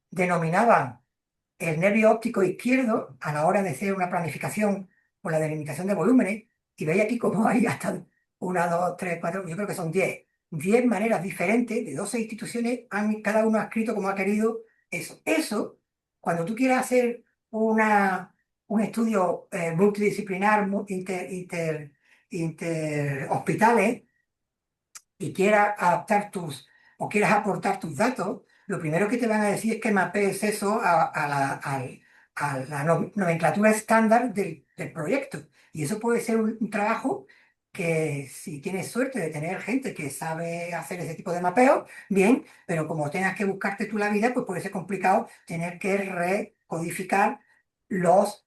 denominaban el nervio óptico izquierdo a la hora de hacer una planificación por la delimitación de volúmenes. Y veis aquí cómo hay hasta una, dos, tres, cuatro, yo creo que son 10 maneras diferentes de 12 instituciones, cada uno ha escrito como ha querido eso. Eso, cuando tú quieras hacer un estudio multidisciplinar, interhospitales, y quieras adaptar o quieras aportar tus datos, lo primero que te van a decir es que mapees eso a la nomenclatura estándar del proyecto. Y eso puede ser un trabajo que, si tienes suerte de tener gente que sabe hacer ese tipo de mapeo, bien, pero como tengas que buscarte tú la vida, pues puede ser complicado tener que recodificar los,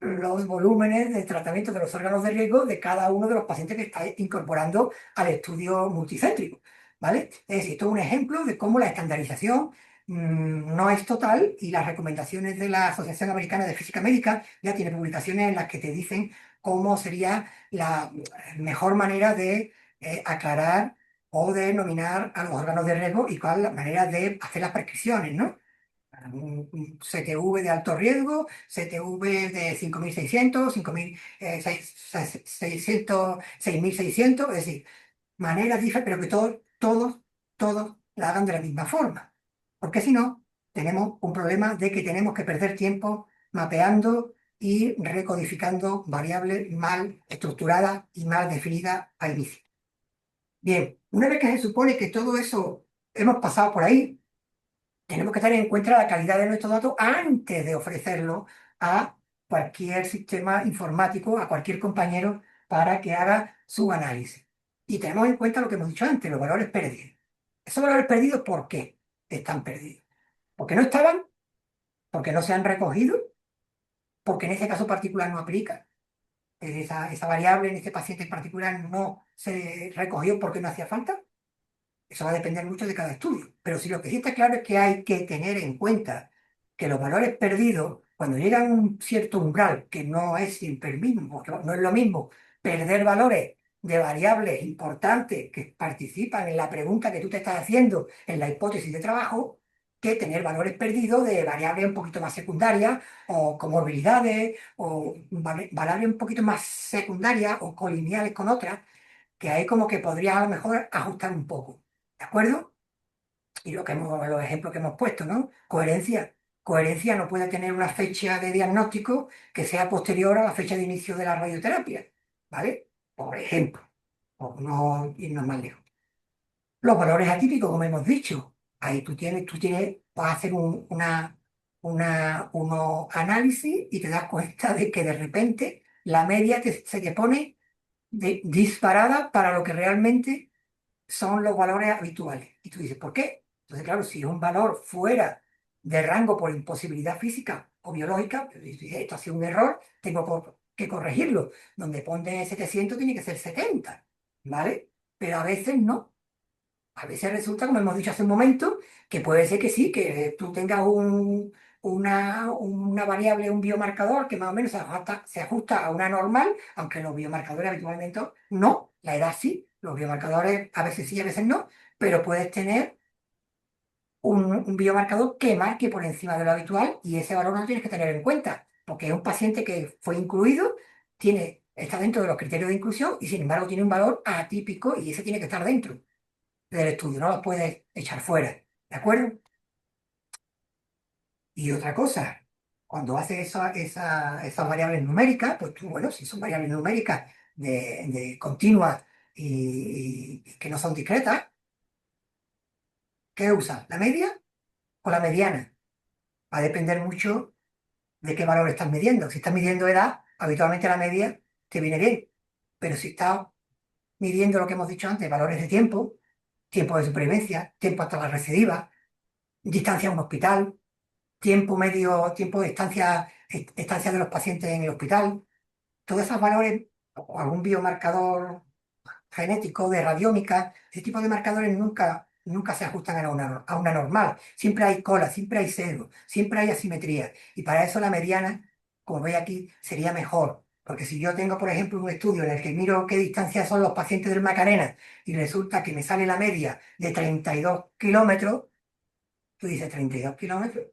los volúmenes de tratamiento de los órganos de riesgo de cada uno de los pacientes que estáis incorporando al estudio multicéntrico, ¿vale? Es decir, esto es un ejemplo de cómo la estandarización no es total, y las recomendaciones de la Asociación Americana de Física Médica ya tiene publicaciones en las que te dicen cómo sería la mejor manera de aclarar o de denominar a los órganos de riesgo y cuál es la manera de hacer las prescripciones, ¿no? Un CTV de alto riesgo, CTV de 5.600, 6.600, es decir, maneras diferentes, pero que todos la hagan de la misma forma. Porque si no, tenemos un problema de que tenemos que perder tiempo mapeando y recodificando variables mal estructuradas y mal definidas al inicio. Bien, una vez que se supone que todo eso hemos pasado por ahí, tenemos que tener en cuenta la calidad de nuestros datos antes de ofrecerlo a cualquier sistema informático, a cualquier compañero para que haga su análisis. Y tenemos en cuenta lo que hemos dicho antes, los valores perdidos. ¿Esos valores perdidos por qué están perdidos? ¿Porque no estaban? ¿Porque no se han recogido? ¿Porque en ese caso particular no aplica? Esa variable en este paciente en particular no se recogió porque no hacía falta. Eso va a depender mucho de cada estudio. Pero si lo que sí está claro es que hay que tener en cuenta que los valores perdidos, cuando llegan a un cierto umbral, que no es siempre el mismo, porque no es lo mismo perder valores de variables importantes que participan en la pregunta que tú te estás haciendo en la hipótesis de trabajo, que tener valores perdidos de variables un poquito más secundarias, o comorbilidades, o variables un poquito más secundarias o colineales con otras, que ahí como que podría a lo mejor ajustar un poco. ¿De acuerdo? Y los ejemplos que hemos puesto, ¿no? Coherencia. Coherencia no puede tener una fecha de diagnóstico que sea posterior a la fecha de inicio de la radioterapia, ¿vale? Por ejemplo, por no irnos más lejos. Los valores atípicos, como hemos dicho, ahí vas a hacer unos análisis y te das cuenta de que de repente la media se te pone disparada para lo que realmente son los valores habituales. Y tú dices, ¿por qué? Entonces, claro, si es un valor fuera de rango por imposibilidad física o biológica, pues dices, esto ha sido un error, tengo que corregirlo. Donde pone 700 tiene que ser 70, ¿vale? Pero a veces no. A veces resulta, como hemos dicho hace un momento, que puede ser que sí, que tú tengas una variable, un biomarcador que más o menos se ajusta a una normal, aunque los biomarcadores habitualmente no, la edad sí, los biomarcadores a veces sí, a veces no, pero puedes tener un biomarcador que marque por encima de lo habitual y ese valor no lo tienes que tener en cuenta, porque es un paciente que fue incluido, tiene está dentro de los criterios de inclusión y sin embargo tiene un valor atípico y ese tiene que estar dentro del estudio, no lo puedes echar fuera, ¿de acuerdo? Y otra cosa, cuando haces esas variables numéricas, pues tú, bueno, si son variables numéricas de continuas y que no son discretas, ¿qué usas? ¿La media o la mediana? Va a depender mucho de qué valor estás midiendo. Si estás midiendo edad, habitualmente la media te viene bien. Pero si estás midiendo lo que hemos dicho antes, valores de tiempo, tiempo de supervivencia, tiempo hasta la recidiva, distancia a un hospital, tiempo medio, tiempo de estancia de los pacientes en el hospital, todos esos valores, o algún biomarcador genético, de radiómica, ese tipo de marcadores nunca se ajustan a una normal. Siempre hay cola, siempre hay sesgo, siempre hay asimetría. Y para eso la mediana, como veis aquí, sería mejor. Porque si yo tengo, por ejemplo, un estudio en el que miro qué distancia son los pacientes del Macarena y resulta que me sale la media de 32 kilómetros, tú dices 32 kilómetros.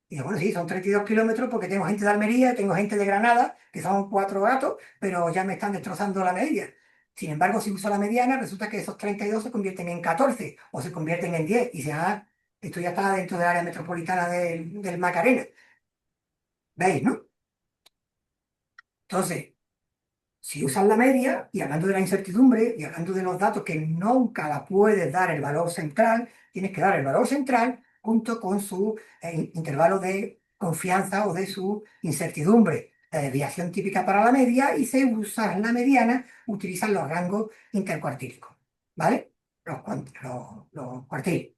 Y digo, bueno, sí, son 32 kilómetros porque tengo gente de Almería, tengo gente de Granada, que son 4 gatos, pero ya me están destrozando la media. Sin embargo, si uso la mediana, resulta que esos 32 se convierten en 14 o se convierten en 10 y dice, ah, esto ya está dentro del área metropolitana del Macarena. ¿Veis, no? Entonces, si usas la media, y hablando de la incertidumbre, y hablando de los datos que nunca la puedes dar el valor central, tienes que dar el valor central junto con su intervalo de confianza o de su incertidumbre. La desviación típica para la media, y si usas la mediana, utilizas los rangos intercuartílicos, ¿vale? Los cuartiles.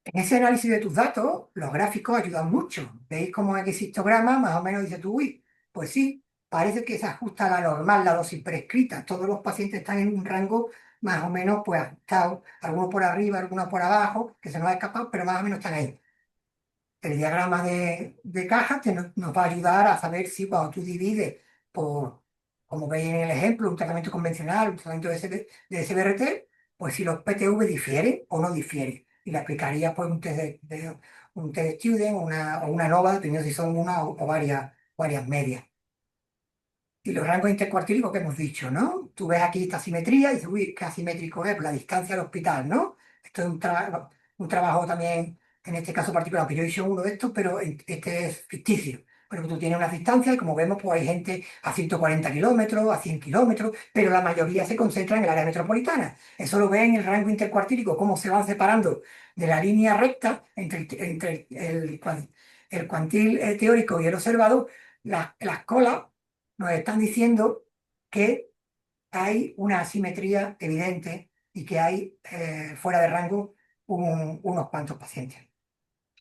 En ese análisis de tus datos, los gráficos ayudan mucho. ¿Veis cómo en ese histograma más o menos dice tú, uy, pues sí, parece que se ajusta a la normal, la dosis prescrita. Todos los pacientes están en un rango más o menos pues ajustado, algunos por arriba, algunos por abajo, que se nos ha escapado, pero más o menos están ahí. El diagrama de caja nos va a ayudar a saber si cuando tú divides por, como veis en el ejemplo, un tratamiento convencional, un tratamiento de SBRT, pues si los PTV difieren o no difieren. Y le aplicaría pues un test de Student o una NOVA, dependiendo si son una o varias medias. Y los rangos intercuartílicos que hemos dicho, ¿no? Tú ves aquí esta simetría y dices, uy, qué asimétrico es la distancia al hospital, ¿no? Esto es un trabajo también, en este caso particular, que yo hice uno de estos, pero este es ficticio. Pero tú tienes unas distancias y como vemos, pues hay gente a 140 kilómetros, a 100 kilómetros, pero la mayoría se concentra en el área metropolitana. Eso lo ves en el rango intercuartílico, cómo se van separando de la línea recta entre el cuantil teórico y el observado, las colas nos están diciendo que hay una asimetría evidente y que hay fuera de rango unos cuantos pacientes.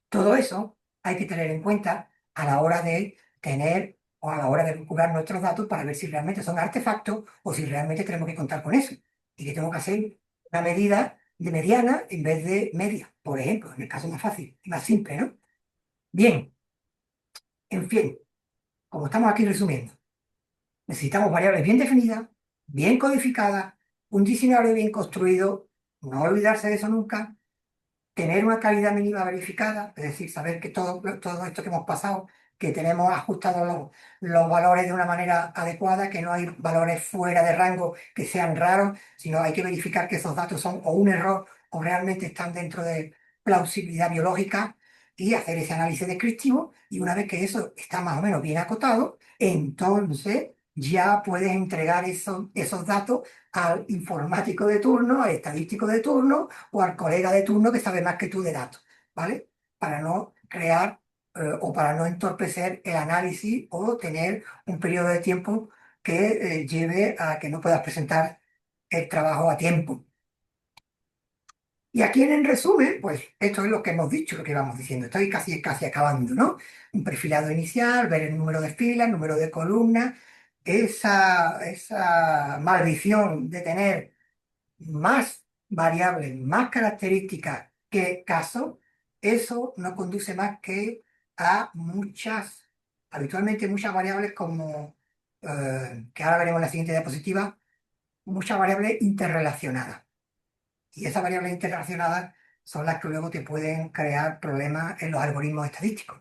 Todo eso hay que tener en cuenta a la hora de tener o a la hora de vincular nuestros datos para ver si realmente son artefactos o si realmente tenemos que contar con eso. Y que tengo que hacer una medida de mediana en vez de media, por ejemplo, en el caso más fácil y más simple, ¿no? Bien, en fin, como estamos aquí resumiendo. Necesitamos variables bien definidas, bien codificadas, un diccionario bien construido, no olvidarse de eso nunca, tener una calidad mínima verificada, es decir, saber que todo esto que hemos pasado, que tenemos ajustados los valores de una manera adecuada, que no hay valores fuera de rango que sean raros, sino hay que verificar que esos datos son o un error o realmente están dentro de plausibilidad biológica y hacer ese análisis descriptivo. Y una vez que eso está más o menos bien acotado, entonces ya puedes entregar esos datos al informático de turno, al estadístico de turno o al colega de turno que sabe más que tú de datos, ¿vale? Para no crear o para no entorpecer el análisis o tener un periodo de tiempo que lleve a que no puedas presentar el trabajo a tiempo. Y aquí en resumen, pues esto es lo que hemos dicho, lo que vamos diciendo. Estoy casi acabando, ¿no? Un perfilado inicial, ver el número de filas, número de columnas, esa maldición de tener más variables, más características que casos, eso no conduce más que a habitualmente muchas variables como, que ahora veremos en la siguiente diapositiva, muchas variables interrelacionadas. Y esas variables interrelacionadas son las que luego te pueden crear problemas en los algoritmos estadísticos.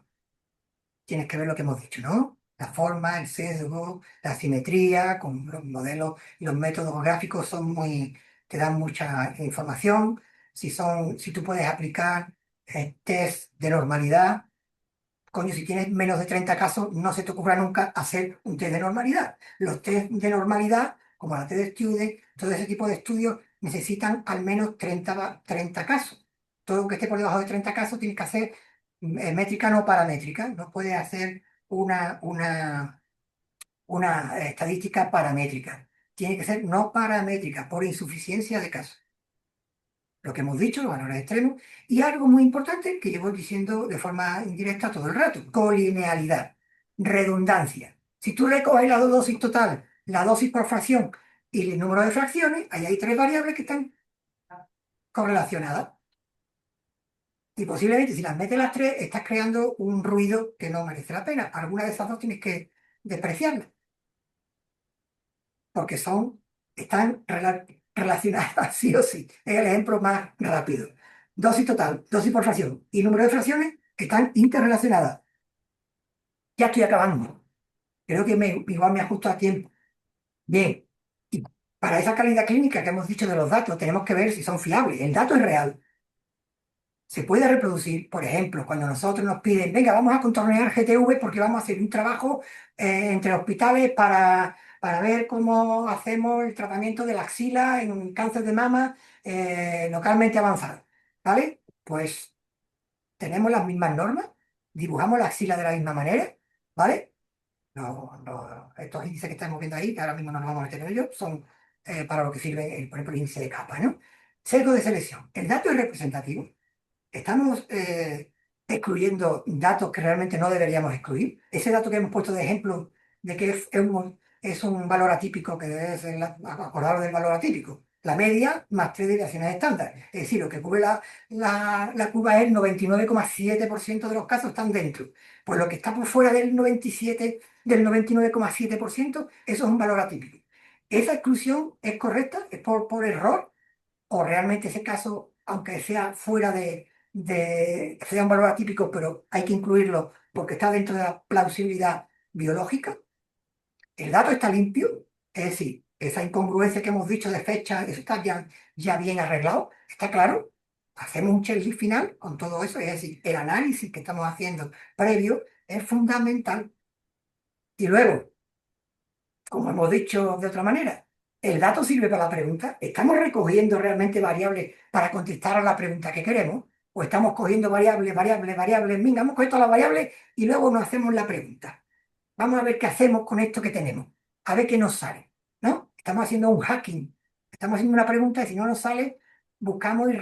Tienes que ver lo que hemos dicho, ¿no? La forma, el sesgo, la simetría, con los modelos y los métodos gráficos te dan mucha información. Si tú puedes aplicar test de normalidad, coño, si tienes menos de 30 casos, no se te ocurra nunca hacer un test de normalidad. Los test de normalidad, como la TED-Student, todo ese tipo de estudios necesitan al menos 30 casos. Todo lo que esté por debajo de 30 casos tienes que hacer métrica no paramétrica. No puedes hacer una estadística paramétrica. Tiene que ser no paramétrica por insuficiencia de casos. Lo que hemos dicho, los valores extremos, y algo muy importante que llevo diciendo de forma indirecta todo el rato, colinealidad, redundancia. Si tú recoges la dosis total, la dosis por fracción y el número de fracciones, ahí hay tres variables que están correlacionadas. Y posiblemente si las metes las tres, estás creando un ruido que no merece la pena. Alguna de esas dos tienes que despreciarla, porque están relacionadas sí o sí. Es el ejemplo más rápido. Dosis total, dosis por fracción y número de fracciones están interrelacionadas. Ya estoy acabando. Creo que igual me ajusto a tiempo. Bien. Y para esa calidad clínica que hemos dicho de los datos, tenemos que ver si son fiables. El dato es real. Se puede reproducir, por ejemplo, cuando nosotros nos piden, venga, vamos a contornear GTV porque vamos a hacer un trabajo entre hospitales para ver cómo hacemos el tratamiento de la axila en cáncer de mama localmente avanzado. ¿Vale? Pues tenemos las mismas normas, dibujamos la axila de la misma manera, ¿vale? Estos índices que estamos viendo ahí, que ahora mismo no nos vamos a meter en ellos, son para lo que sirve, por ejemplo, el índice de capa, ¿no? Sesgo de selección. El dato es representativo. Estamos excluyendo datos que realmente no deberíamos excluir. Ese dato que hemos puesto de ejemplo de que es un valor atípico que debe ser acordado del valor atípico. La media más tres desviaciones estándar. Es decir, lo que cubre la curva es el 99,7% de los casos están dentro. Pues lo que está por fuera del 97, del 99,7%, eso es un valor atípico. ¿Esa exclusión es correcta? ¿Es por error? ¿O realmente ese caso, aunque sea fuera sea un valor atípico, pero hay que incluirlo porque está dentro de la plausibilidad biológica? El dato está limpio, es decir, esa incongruencia que hemos dicho de fecha, eso está ya bien arreglado, está claro. Hacemos un checklist final con todo eso, es decir, el análisis que estamos haciendo previo es fundamental. Y luego, como hemos dicho de otra manera, el dato sirve para la pregunta. ¿Estamos recogiendo realmente variables para contestar a la pregunta que queremos? ¿O estamos cogiendo variables? Venga, vamos a coger todas las variables y luego nos hacemos la pregunta. Vamos a ver qué hacemos con esto que tenemos. A ver qué nos sale, ¿no? Estamos haciendo un hacking. Estamos haciendo una pregunta y si no nos sale, buscamos y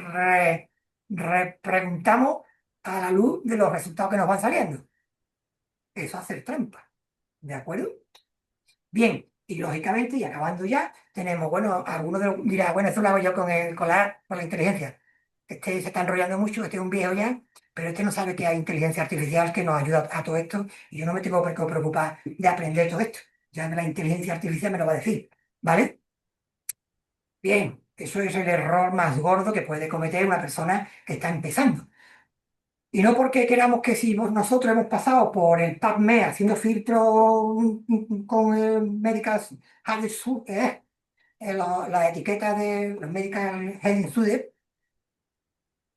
repreguntamos a la luz de los resultados que nos van saliendo. Eso es hacer trampa. ¿De acuerdo? Bien, y lógicamente, y acabando ya, tenemos, bueno, algunos dirán, bueno, eso lo hago yo con la inteligencia. Este se está enrollando mucho, este es un viejo ya, pero este no sabe que hay inteligencia artificial que nos ayuda a todo esto, y yo no me tengo por qué preocupar de aprender todo esto. Ya la inteligencia artificial me lo va a decir, ¿vale? Bien, eso es el error más gordo que puede cometer una persona que está empezando. Y no porque queramos que si nosotros hemos pasado por el PubMed haciendo filtro con el Medical Health la etiqueta de los Medical Health Student,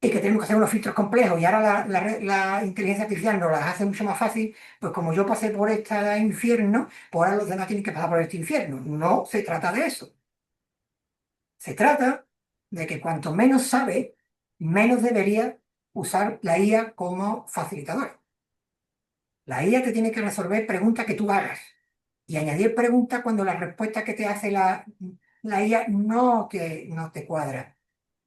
y que tenemos que hacer unos filtros complejos y ahora la inteligencia artificial nos las hace mucho más fácil, pues como yo pasé por este infierno, pues ahora los demás tienen que pasar por este infierno. No se trata de eso. Se trata de que cuanto menos sabe, menos debería usar la IA como facilitadora. La IA te tiene que resolver preguntas que tú hagas y añadir preguntas cuando la respuesta que te hace la IA no te cuadra.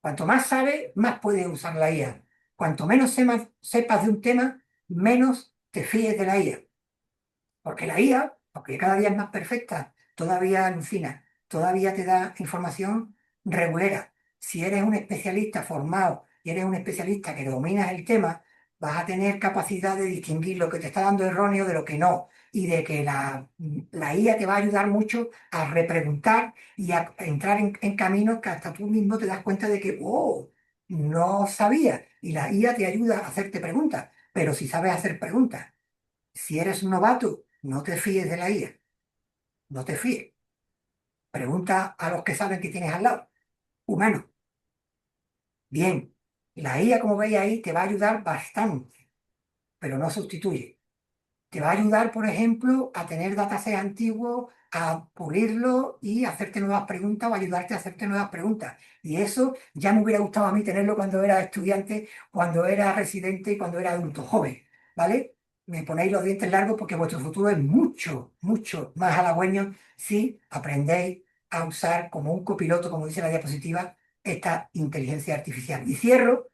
Cuanto más sabes, más puedes usar la IA. Cuanto menos sepas de un tema, menos te fíes de la IA. Porque la IA, porque cada día es más perfecta, todavía alucina, todavía te da información regulera. Si eres un especialista formado y eres un especialista que dominas el tema, vas a tener capacidad de distinguir lo que te está dando erróneo de lo que no. Y de que la IA te va a ayudar mucho a repreguntar y a entrar en caminos que hasta tú mismo te das cuenta de que, oh, no sabía. Y la IA te ayuda a hacerte preguntas. Pero si sabes hacer preguntas, si eres un novato no te fíes de la IA, no te fíes. Pregunta a los que saben que tienes al lado, humanos. Bien, la IA, como veis ahí, te va a ayudar bastante, pero no sustituye. Te va a ayudar, por ejemplo, a tener datasets antiguos, a pulirlo y hacerte nuevas preguntas o ayudarte a hacerte nuevas preguntas. Y eso ya me hubiera gustado a mí tenerlo cuando era estudiante, cuando era residente y cuando era adulto joven, ¿vale? Me ponéis los dientes largos porque vuestro futuro es mucho, mucho más halagüeño si aprendéis a usar como un copiloto, como dice la diapositiva, esta inteligencia artificial. Y cierro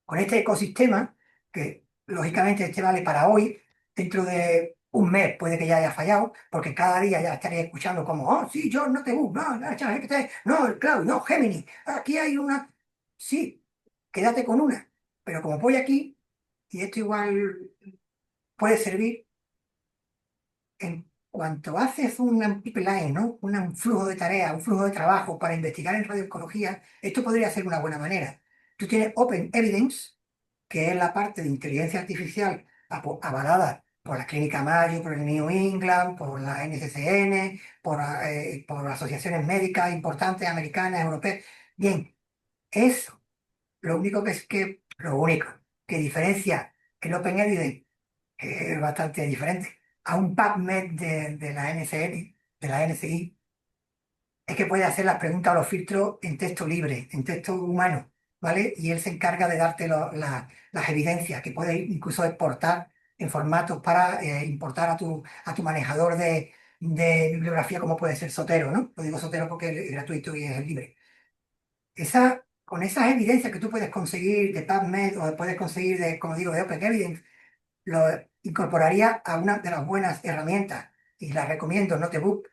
con este ecosistema, que lógicamente este vale para hoy, dentro de un mes puede que ya haya fallado, porque cada día ya estaría escuchando como, oh, sí, yo no te no, no, ChatGPT, no, el cloud, no, Gemini, aquí hay una, sí, quédate con una, pero como voy aquí, y esto igual puede servir, en cuanto haces un pipeline, ¿no? Un flujo de tareas, un flujo de trabajo para investigar en radioecología, esto podría ser una buena manera. Tú tienes Open Evidence, que es la parte de inteligencia artificial avalada por la Clínica Mayo, por el New England, por la NCCN, por asociaciones médicas importantes, americanas, europeas. Bien, eso, lo único que diferencia el Open Evidence, que es bastante diferente, a un PubMed de la NCN, de la NCI, es que puede hacer las preguntas o los filtros en texto libre, en texto humano, ¿vale? Y él se encarga de darte las evidencias que puede incluso exportar en formatos para importar a tu manejador de bibliografía, como puede ser Zotero, ¿no? Lo digo Zotero porque es gratuito y es libre. Con esas evidencias que tú puedes conseguir de PubMed o puedes conseguir de, como digo, de Open Evidence, lo incorporaría a una de las buenas herramientas y la recomiendo, Notebook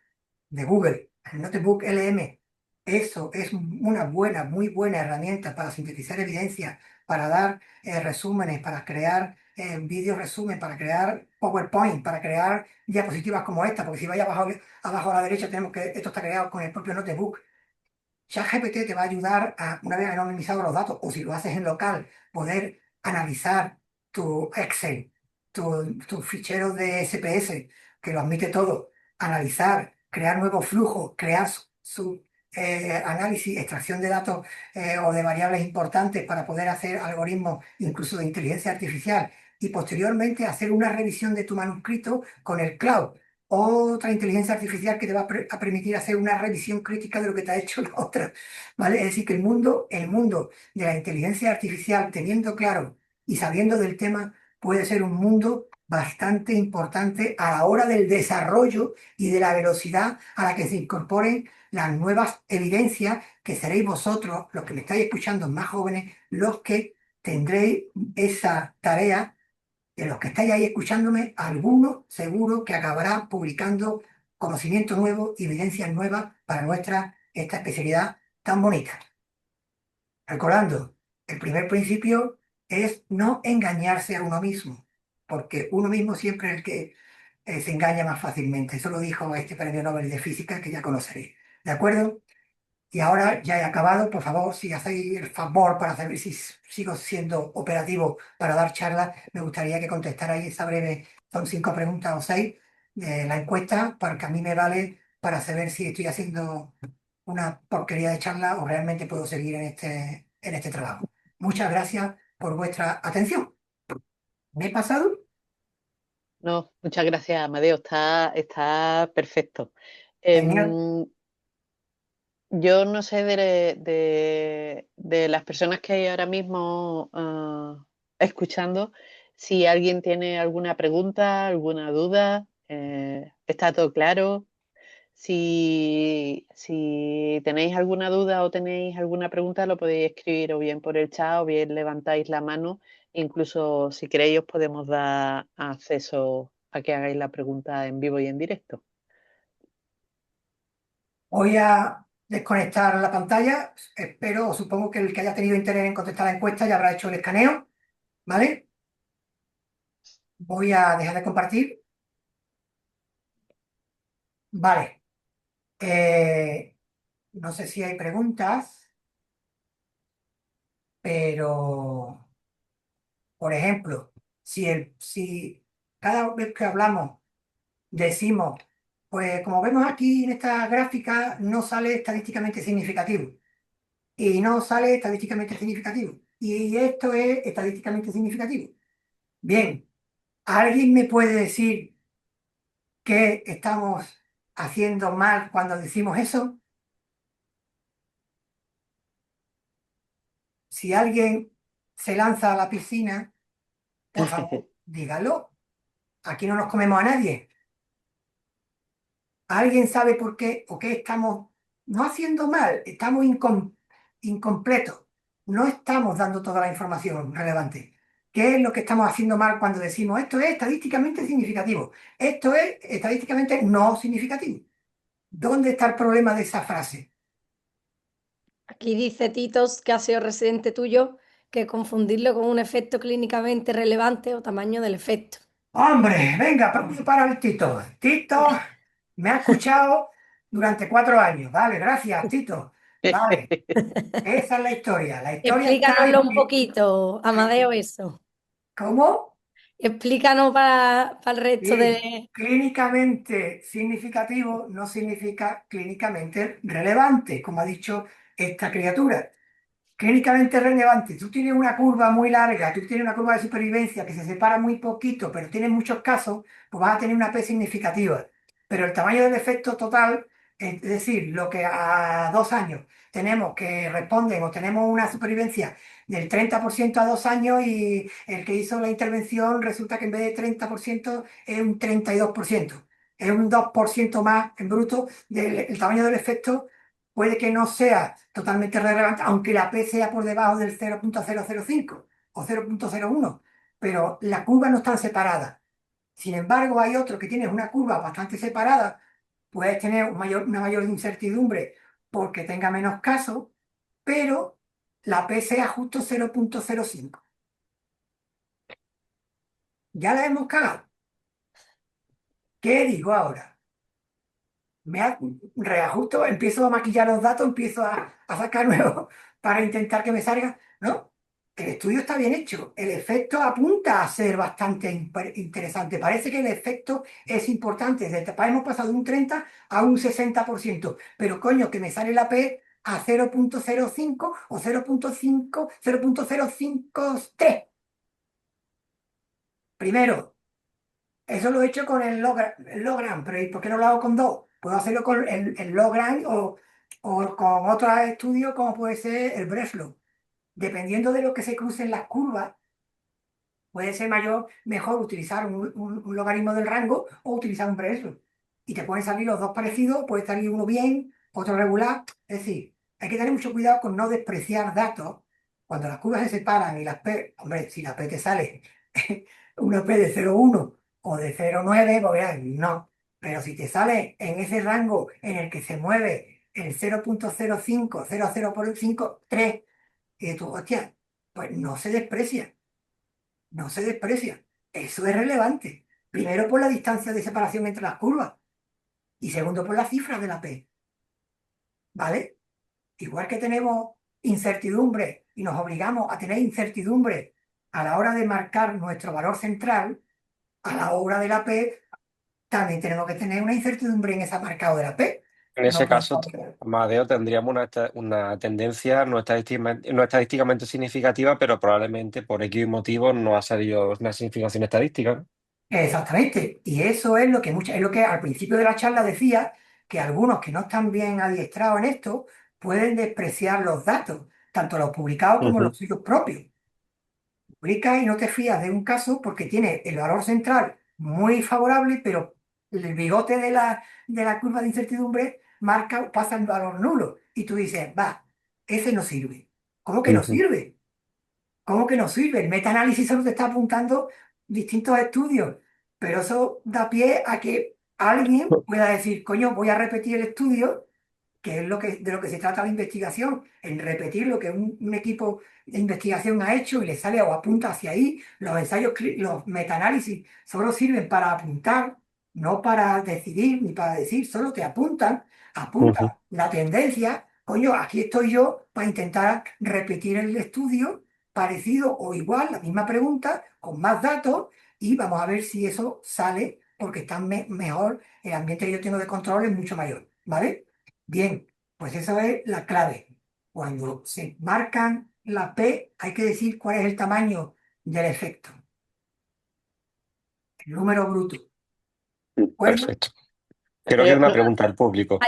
de Google, el Notebook LM. Eso es una buena, muy buena herramienta para sintetizar evidencia, para dar resúmenes, para crear vídeos resumen, para crear PowerPoint, para crear diapositivas como esta, porque si vais abajo a la derecha tenemos que esto está creado con el propio Notebook. ChatGPT te va a ayudar a, una vez anonimizado los datos, o si lo haces en local, poder analizar tu Excel, tus ficheros de SPS, que lo admite todo, analizar, crear nuevos flujos, crear su análisis, extracción de datos o de variables importantes para poder hacer algoritmos incluso de inteligencia artificial y posteriormente hacer una revisión de tu manuscrito con el cloud. Otra inteligencia artificial que te va a permitir hacer una revisión crítica de lo que te ha hecho la otra, ¿vale? Es decir, que el mundo de la inteligencia artificial, teniendo claro y sabiendo del tema, puede ser un mundo bastante importante a la hora del desarrollo y de la velocidad a la que se incorporen las nuevas evidencias, que seréis vosotros, los que me estáis escuchando más jóvenes, los que tendréis esa tarea. De los que estáis ahí escuchándome, alguno seguro que acabará publicando conocimiento nuevo y evidencias nuevas para esta especialidad tan bonita. Recordando, el primer principio es no engañarse a uno mismo, porque uno mismo siempre es el que se engaña más fácilmente. Eso lo dijo este premio Nobel de Física que ya conoceréis. ¿De acuerdo? Y ahora ya he acabado, por favor, si hacéis el favor para saber si sigo siendo operativo para dar charlas, me gustaría que contestarais esa breve, son 5 preguntas o 6, de la encuesta, porque a mí me vale para saber si estoy haciendo una porquería de charla o realmente puedo seguir en este trabajo. Muchas gracias por vuestra atención. ¿Me he pasado? No, muchas gracias, Amadeo. Está perfecto. Genial. Em, yo no sé de las personas que hay ahora mismo escuchando, si alguien tiene alguna pregunta, alguna duda, está todo claro. Si tenéis alguna duda o tenéis alguna pregunta, lo podéis escribir o bien por el chat o bien levantáis la mano. Incluso si queréis, os podemos dar acceso a que hagáis la pregunta en vivo y en directo. Voy a desconectar la pantalla. Espero o supongo que el que haya tenido interés en contestar la encuesta ya habrá hecho el escaneo, ¿vale? Voy a dejar de compartir. Vale. No sé si hay preguntas, pero, por ejemplo, si cada vez que hablamos decimos, pues como vemos aquí en esta gráfica, no sale estadísticamente significativo. Y no sale estadísticamente significativo. Y esto es estadísticamente significativo. Bien, ¿alguien me puede decir qué estamos haciendo mal cuando decimos eso? Si alguien se lanza a la piscina, por favor, dígalo. Aquí no nos comemos a nadie. ¿Alguien sabe por qué o qué estamos no haciendo mal? Estamos incompletos. No estamos dando toda la información relevante. ¿Qué es lo que estamos haciendo mal cuando decimos esto es estadísticamente significativo? Esto es estadísticamente no significativo. ¿Dónde está el problema de esa frase? Aquí dice Titos, que ha sido residente tuyo, que confundirlo con un efecto clínicamente relevante o tamaño del efecto. Hombre, venga, para el Tito. Tito me ha escuchado durante 4 años. Vale, gracias, Tito. Vale, esa es la historia. La historia está Explícanoslo en un que... poquito, Amadeo, eso. ¿Cómo? Explícanos para el resto Sí, de... clínicamente significativo no significa clínicamente relevante, como ha dicho esta criatura. Clínicamente relevante, tú tienes una curva muy larga, tú tienes una curva de supervivencia que se separa muy poquito, pero tienes muchos casos, pues vas a tener una P significativa. Pero el tamaño del efecto total, es decir, lo que a 2 años tenemos que responden o tenemos una supervivencia del 30% a 2 años y el que hizo la intervención resulta que en vez de 30% es un 32%. Es un 2% más en bruto del el tamaño del efecto. Puede que no sea totalmente relevante, aunque la P sea por debajo del 0,005 o 0,01, pero las curvas no están separadas. Sin embargo, hay otro que tiene una curva bastante separada, puedes tener una mayor incertidumbre porque tenga menos casos, pero la P sea justo 0,05. Ya la hemos cagado. ¿Qué digo ahora? Reajusto, empiezo a maquillar los datos, empiezo a sacar nuevos para intentar que me salga. No, el estudio está bien hecho. El efecto apunta a ser bastante interesante. Parece que el efecto es importante. Hemos pasado de un 30 a un 60%. Pero coño, que me sale la P a 0,05 o 0,5, 0,053. Primero, eso lo he hecho con el Logran, pero ¿y por qué no lo hago con dos? Puedo hacerlo con el Logran o con otros estudios como puede ser el Breslow. Dependiendo de lo que se crucen las curvas, puede ser mejor utilizar un logaritmo del rango o utilizar un Breslow. Y te pueden salir los dos parecidos, puede salir uno bien, otro regular. Es decir, hay que tener mucho cuidado con no despreciar datos. Cuando las curvas se separan y las P, hombre, si la P te sale una P de 0,1 o de 0,9, pues verás, no. Pero si te sale en ese rango en el que se mueve el 0,05, 0,0 3, y tú, hostia, pues no se desprecia, no se desprecia. Eso es relevante. Primero por la distancia de separación entre las curvas y segundo por la cifra de la P, ¿vale? Igual que tenemos incertidumbre y nos obligamos a tener incertidumbre a la hora de marcar nuestro valor central, a la hora de la P también tenemos que tener una incertidumbre en ese marcado de la P. En No ese caso, podemos- Amadeo, tendríamos una tendencia no estadísticamente significativa, pero probablemente por X motivos no ha salido una significación estadística, ¿no? Exactamente. Y eso es es lo que al principio de la charla decía, que algunos que no están bien adiestrados en esto pueden despreciar los datos, tanto los publicados como Ujú, los suyos propios. Publicas y no te fías de un caso porque tiene el valor central muy favorable, pero el bigote de la curva de incertidumbre pasa el valor nulo. Y tú dices, va, ese no sirve. ¿Cómo que no ujú, sirve? ¿Cómo que no sirve? El metaanálisis solo te está apuntando distintos estudios, pero eso da pie a que alguien pueda decir, coño, voy a repetir el estudio, que es de lo que se trata la investigación, en repetir lo que un equipo de investigación ha hecho y le sale o apunta hacia ahí. Los ensayos, los metaanálisis solo sirven para apuntar, no para decidir ni para decir, solo te ujú. apunta la tendencia. Coño, aquí estoy yo para intentar repetir el estudio parecido o igual, la misma pregunta, con más datos, y vamos a ver si eso sale porque están mejor, el ambiente que yo tengo de control es mucho mayor, ¿vale? Bien, pues eso es la clave. Cuando se marcan la P, hay que decir cuál es el tamaño del efecto, el número bruto. ¿De acuerdo? Perfecto. Creo que es una Pero, pregunta del público.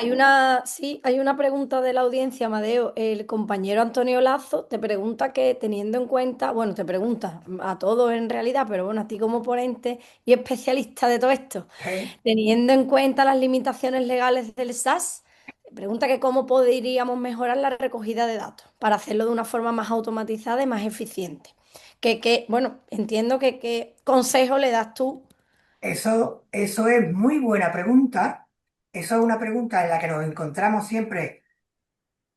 Sí, hay una pregunta de la audiencia, Amadeo. El compañero Antonio Lazo te pregunta que teniendo en cuenta, bueno, te pregunta a todos en realidad, pero bueno, a ti como ponente y especialista de todo esto, teniendo en cuenta las limitaciones legales del SAS, pregunta que cómo podríamos mejorar la recogida de datos para hacerlo de una forma más automatizada y más eficiente. Bueno, entiendo que qué consejo le das tú. Eso es muy buena pregunta. Eso es una pregunta en la que nos encontramos siempre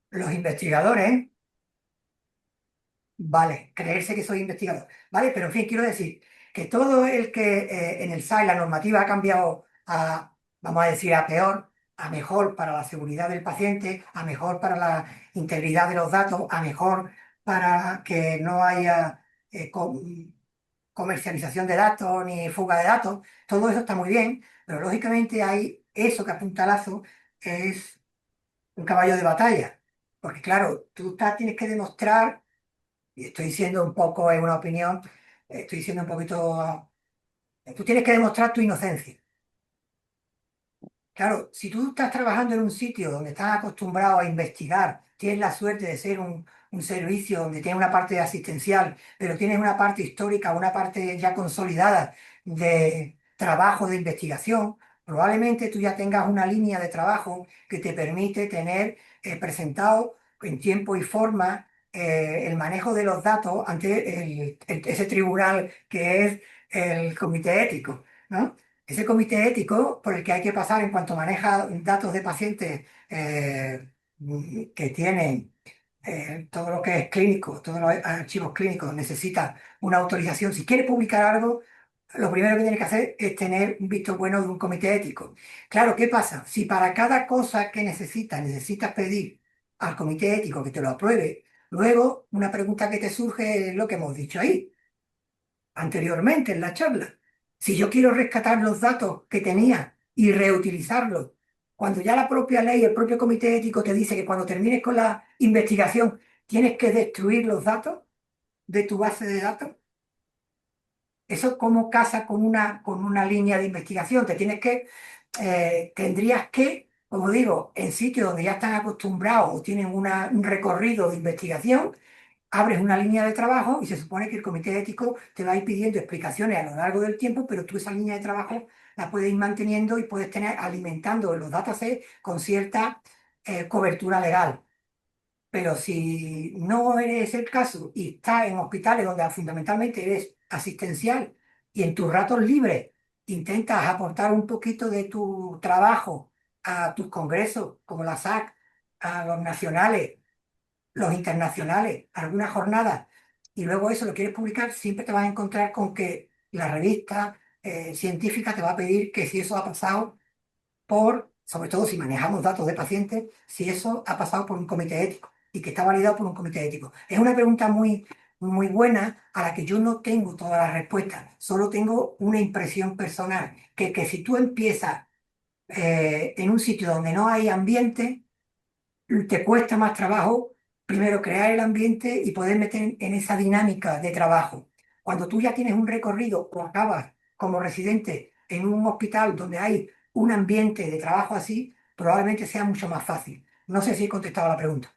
los investigadores. Vale, creerse que soy investigador. Vale, pero en fin, quiero decir que todo el que en el SAI la normativa ha cambiado a, vamos a decir, a peor, a mejor para la seguridad del paciente, a mejor para la integridad de los datos, a mejor para que no haya comercialización de datos ni fuga de datos, todo eso está muy bien, pero lógicamente hay eso que apunta Lazo es un caballo de batalla. Porque claro, tienes que demostrar, y estoy diciendo un poco, es una opinión, estoy diciendo un poquito, tú tienes que demostrar tu inocencia. Claro, si tú estás trabajando en un sitio donde estás acostumbrado a investigar, tienes la suerte de ser un servicio donde tienes una parte asistencial, pero tienes una parte histórica, una parte ya consolidada de trabajo de investigación, probablemente tú ya tengas una línea de trabajo que te permite tener presentado en tiempo y forma el manejo de los datos ante ese tribunal que es el comité ético, ¿no? Ese comité ético por el que hay que pasar en cuanto maneja datos de pacientes que tienen todo lo que es clínico, todos los archivos clínicos, necesita una autorización. Si quiere publicar algo, lo primero que tiene que hacer es tener un visto bueno de un comité ético. Claro, ¿qué pasa? Si para cada cosa que necesitas pedir al comité ético que te lo apruebe, luego una pregunta que te surge es lo que hemos dicho ahí anteriormente en la charla. Si yo quiero rescatar los datos que tenía y reutilizarlos, cuando ya la propia ley, el propio comité ético te dice que cuando termines con la investigación tienes que destruir los datos de tu base de datos, ¿eso cómo casa con una línea de investigación? Tendrías que, como digo, en sitios donde ya están acostumbrados o tienen un recorrido de investigación, abres una línea de trabajo y se supone que el comité ético te va a ir pidiendo explicaciones a lo largo del tiempo, pero tú esa línea de trabajo la puedes ir manteniendo y puedes tener alimentando los datasets con cierta cobertura legal. Pero si no eres el caso y estás en hospitales donde fundamentalmente eres asistencial y en tus ratos libres intentas aportar un poquito de tu trabajo a tus congresos, como la SAC, a los nacionales, los internacionales, algunas jornadas, y luego eso lo quieres publicar, siempre te vas a encontrar con que la revista científica te va a pedir que si eso ha pasado sobre todo si manejamos datos de pacientes, si eso ha pasado por un comité ético y que está validado por un comité ético. Es una pregunta muy buena a la que yo no tengo todas las respuestas, solo tengo una impresión personal, que si tú empiezas en un sitio donde no hay ambiente, te cuesta más trabajo primero crear el ambiente y poder meter en esa dinámica de trabajo. Cuando tú ya tienes un recorrido o acabas como residente en un hospital donde hay un ambiente de trabajo así, probablemente sea mucho más fácil. No sé si he contestado la pregunta.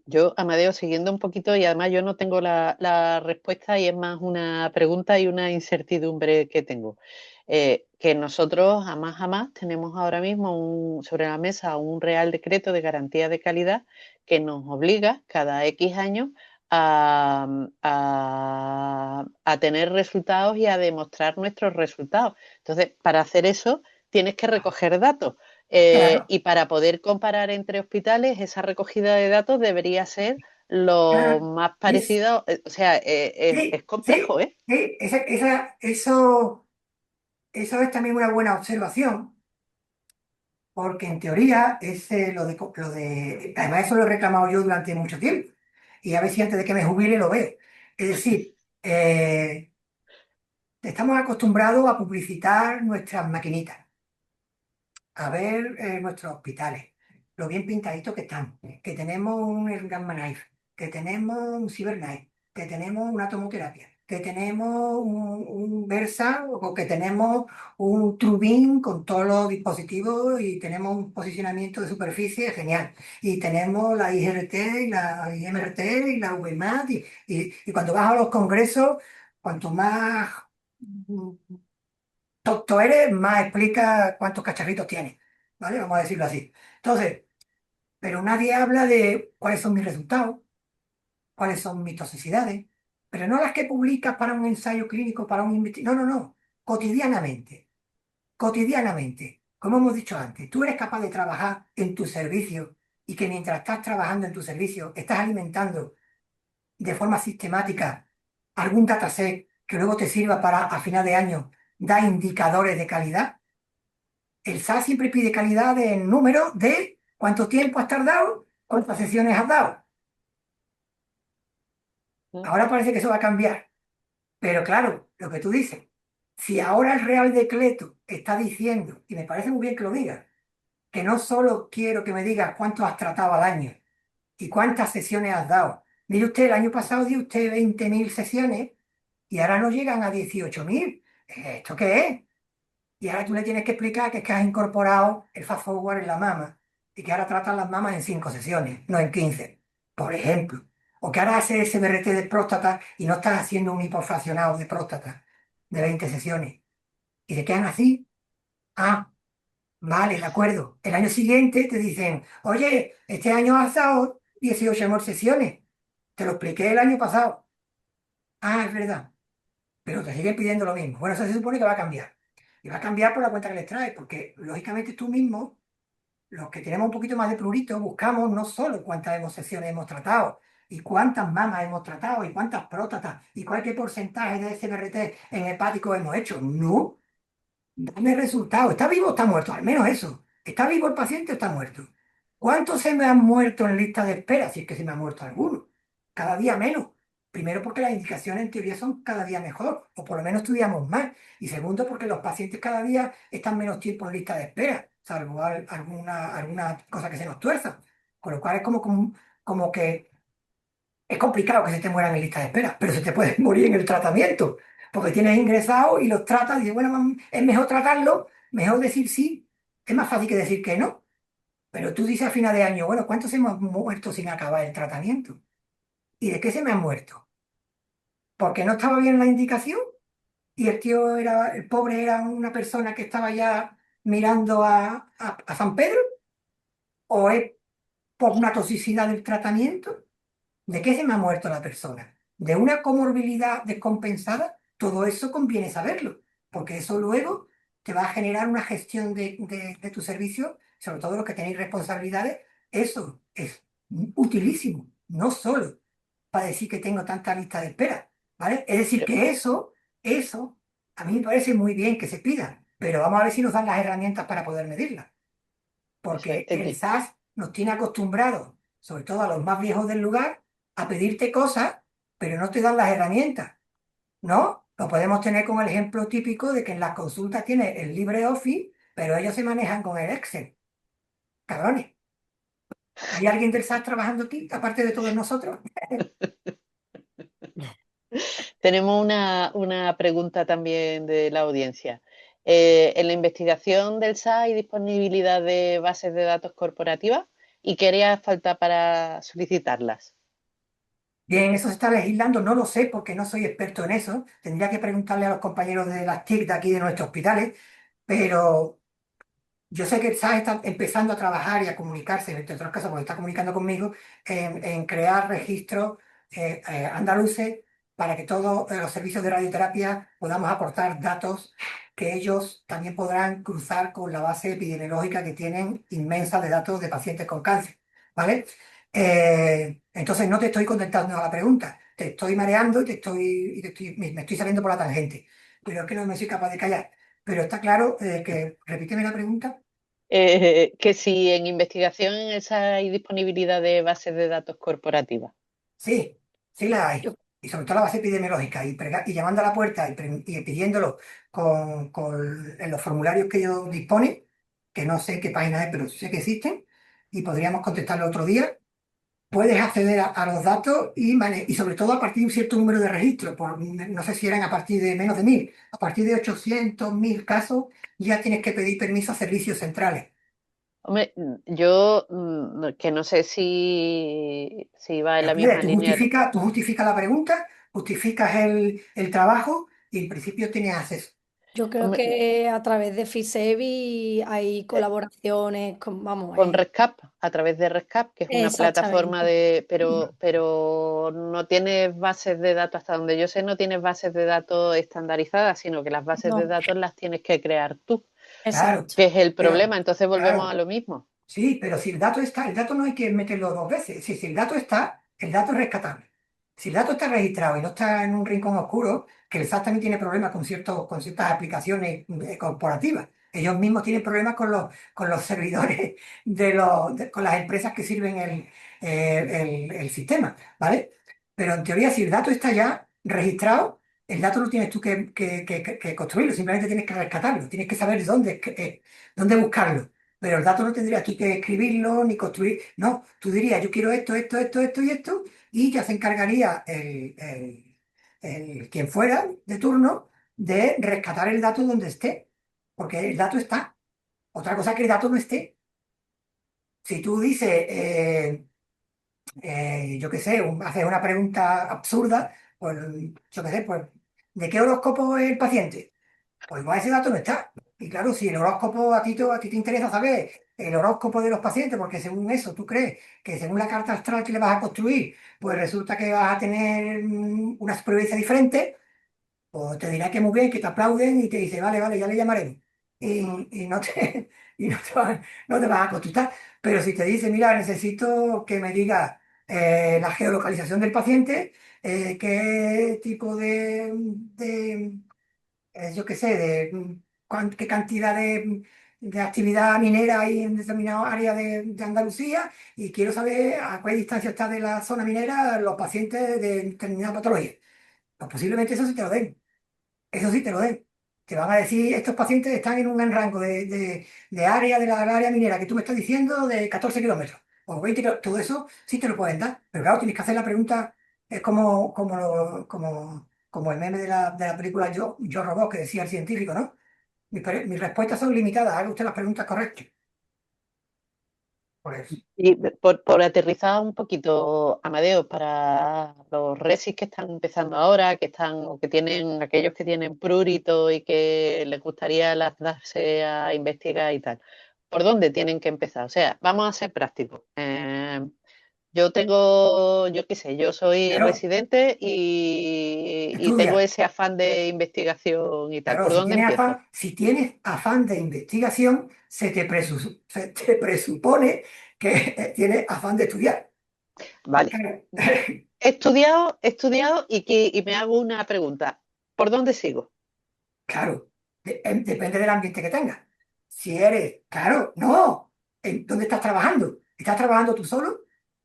yo, Amadeo, siguiendo un poquito, y además yo no tengo la respuesta y es más una pregunta y una incertidumbre que tengo. Que nosotros jamás tenemos ahora mismo sobre la mesa un Real Decreto de Garantía de Calidad que nos obliga cada X años a tener resultados y a demostrar nuestros resultados. Entonces, para hacer eso, tienes que recoger datos. Claro, Y para poder comparar entre hospitales, esa recogida de datos debería ser lo claro. más Es, parecido, o sea, es sí, complejo, sí, ¿eh? sí, eso es también una buena observación. Porque en teoría además eso lo he reclamado yo durante mucho tiempo y a ver si antes de que me jubile lo veo. Es decir, estamos acostumbrados a publicitar nuestras maquinitas, a ver nuestros hospitales, lo bien pintaditos que están, que tenemos un Gamma Knife, que tenemos un CyberKnife, que tenemos una tomoterapia, que tenemos un Versa o que tenemos un TrueBeam con todos los dispositivos y tenemos un posicionamiento de superficie genial. Y tenemos la IGRT y la IMRT y la VMAT y cuando vas a los congresos, cuanto más tonto eres, más explica cuántos cacharritos tienes, ¿vale? Vamos a decirlo así. Entonces, pero nadie habla de cuáles son mis resultados, cuáles son mis toxicidades, pero no las que publicas para un ensayo clínico, para un investigación. No, no, no. Cotidianamente, cotidianamente. Como hemos dicho antes, tú eres capaz de trabajar en tu servicio y que mientras estás trabajando en tu servicio estás alimentando de forma sistemática algún dataset que luego te sirva para a final de año dar indicadores de calidad. El SAS siempre pide calidad en número de cuánto tiempo has tardado, cuántas sesiones has dado. ¿no? Ahora parece que eso va a cambiar. Pero claro, lo que tú dices, si ahora el Real Decreto está diciendo, y me parece muy bien que lo diga, que no solo quiero que me digas cuánto has tratado al año y cuántas sesiones has dado. Mire usted, el año pasado dio usted 20.000 sesiones y ahora no llegan a 18.000. ¿Esto qué es? Y ahora tú le tienes que explicar que es que has incorporado el fast forward en la mama y que ahora tratas las mamas en 5 sesiones, no en 15, por ejemplo. O que ahora haces SBRT de próstata y no estás haciendo un hipofraccionado de próstata de 20 sesiones. Y se quedan así. Ah, vale, de acuerdo. El año siguiente te dicen, oye, este año has dado 18 sesiones. Te lo expliqué el año pasado. Ah, es verdad. Pero te siguen pidiendo lo mismo. Bueno, eso se supone que va a cambiar. Y va a cambiar por la cuenta que les traes, porque lógicamente tú mismo, los que tenemos un poquito más de prurito, buscamos no solo cuántas sesiones hemos tratado, y cuántas mamas hemos tratado, y cuántas próstatas, y cuál porcentaje de SBRT en hepático hemos hecho. No, dame resultados. ¿Está vivo o está muerto? Al menos eso. ¿Está vivo el paciente o está muerto? ¿Cuántos se me han muerto en lista de espera? Si es que se me ha muerto alguno. Cada día menos. Primero porque las indicaciones en teoría son cada día mejor, o por lo menos estudiamos más. Y segundo porque los pacientes cada día están menos tiempo en lista de espera, salvo alguna cosa que se nos tuerza. Con lo cual es como que es complicado que se te mueran en lista de espera, pero se te puede morir en el tratamiento, porque tienes ingresado y los tratas y dices, bueno, es mejor tratarlo, mejor decir sí, es más fácil que decir que no. Pero tú dices a final de año, bueno, ¿cuántos hemos muerto sin acabar el tratamiento? ¿Y de qué se me han muerto? ¿Porque no estaba bien la indicación? ¿Y el pobre era una persona que estaba ya mirando a San Pedro? ¿O es por una toxicidad del tratamiento? ¿De qué se me ha muerto la persona? ¿De una comorbilidad descompensada? Todo eso conviene saberlo, porque eso luego te va a generar una gestión de tu servicio, sobre todo los que tenéis responsabilidades. Eso es utilísimo, no solo para decir que tengo tanta lista de espera, ¿vale? Es decir, Pero que eso, a mí me parece muy bien que se pida, pero vamos a ver si nos dan las herramientas para poder medirla, eso, porque el SAS nos tiene acostumbrados, sobre todo a los más viejos del lugar, a pedirte cosas, pero no te dan las herramientas, ¿no? Lo podemos tener con el ejemplo típico de que en las consultas tiene el LibreOffice, pero ellos se manejan con el Excel. Cabrones, ¿hay alguien del SAS trabajando aquí, aparte de todos nosotros? tenemos una pregunta también de la audiencia. En la investigación del SA hay disponibilidad de bases de datos corporativas y qué haría falta para solicitarlas. Bien, eso se está legislando, no lo sé porque no soy experto en eso. Tendría que preguntarle a los compañeros de las TIC de aquí de nuestros hospitales, pero yo sé que el SAS está empezando a trabajar y a comunicarse, entre otras cosas, porque está comunicando conmigo, en crear registros andaluces para que todos los servicios de radioterapia podamos aportar datos que ellos también podrán cruzar con la base epidemiológica que tienen inmensa de datos de pacientes con cáncer, ¿vale? Entonces no te estoy contestando a la pregunta, te estoy mareando me estoy saliendo por la tangente, pero es que no me soy capaz de callar. Pero está claro que, repíteme la pregunta. Que si en investigación en esa hay disponibilidad de bases de datos corporativas. Sí, sí la Yo, hay. y sobre todo la base epidemiológica, y llamando a la puerta y pidiéndolo en los formularios que ellos disponen, que no sé qué página es, pero sé que existen, y podríamos contestarlo otro día. Puedes acceder a los datos y sobre todo a partir de un cierto número de registros, no sé si eran a partir de menos de 1000, a partir de 800, 1000 casos, ya tienes que pedir permiso a servicios centrales. Hombre, yo que no sé si va en Pero la fíjate, misma línea. tú justificas la pregunta, justificas el trabajo y en principio tienes acceso. Yo creo Hombre, que a través de FISEBI hay colaboraciones vamos, con ResCap, a través de ResCap, que es una plataforma exactamente. pero no tienes bases de datos, hasta donde yo sé, no tienes bases de datos estandarizadas, sino que las bases de No, datos las tienes que crear tú, Claro, exacto. que es el pero, problema. Entonces volvemos a claro, lo mismo. sí, pero si el dato está, el dato no hay que meterlo dos veces. Si el dato está, el dato es rescatable. Si el dato está registrado y no está en un rincón oscuro, que el SAS también tiene problemas con ciertas aplicaciones corporativas. Ellos mismos tienen problemas con los servidores con las empresas que sirven el sistema, ¿vale? Pero en teoría, si el dato está ya registrado, el dato no tienes tú que construirlo, simplemente tienes que rescatarlo, tienes que saber dónde buscarlo. Pero el dato no tendrías tú que escribirlo ni construir. No, tú dirías, yo quiero esto, esto, esto, esto y esto, y ya se encargaría quien fuera de turno de rescatar el dato donde esté, porque el dato está. Otra cosa es que el dato no esté. Si tú dices, yo qué sé, haces una pregunta absurda, pues yo qué sé, pues, ¿de qué horóscopo es el paciente? Pues igual ese dato no está. Y claro, si el horóscopo a ti te interesa saber el horóscopo de los pacientes, porque según eso tú crees que según la carta astral que le vas a construir, pues resulta que vas a tener una supervivencia diferente, pues te dirá que muy bien, que te aplauden y te dice, vale, vale, ya le llamaremos. Y no te, y no te vas a contestar. Pero si te dice, mira, necesito que me digas la geolocalización del paciente, qué tipo yo qué sé, qué cantidad de actividad minera hay en determinada área de Andalucía y quiero saber a qué distancia está de la zona minera los pacientes de determinada patología. Pues posiblemente eso sí te lo den. Eso sí te lo den. Te van a decir, estos pacientes están en un gran rango de área de la área minera que tú me estás diciendo de 14 kilómetros o 20 kilómetros. Todo eso sí te lo pueden dar. Pero claro, tienes que hacer la pregunta, es como el meme de la película Yo Robot que decía el científico, ¿no? Mis respuestas son limitadas, haga usted las preguntas correctas. Por eso. Y por aterrizar un poquito, Amadeo, para los resis que están empezando ahora, que están, o que tienen, aquellos que tienen prurito y que les gustaría lanzarse a investigar y tal, ¿por dónde tienen que empezar? O sea, vamos a ser prácticos. Yo qué sé, yo soy Claro, residente y tengo estudia. ese afán de investigación y tal. Claro, ¿Por dónde empiezo? si tienes afán de investigación, se te presupone que tienes afán de estudiar. Vale. Claro, He estudiado y me hago una pregunta. ¿Por dónde sigo? claro, depende del ambiente que tengas. Si eres, claro, no. ¿Dónde estás trabajando? ¿Estás trabajando tú solo?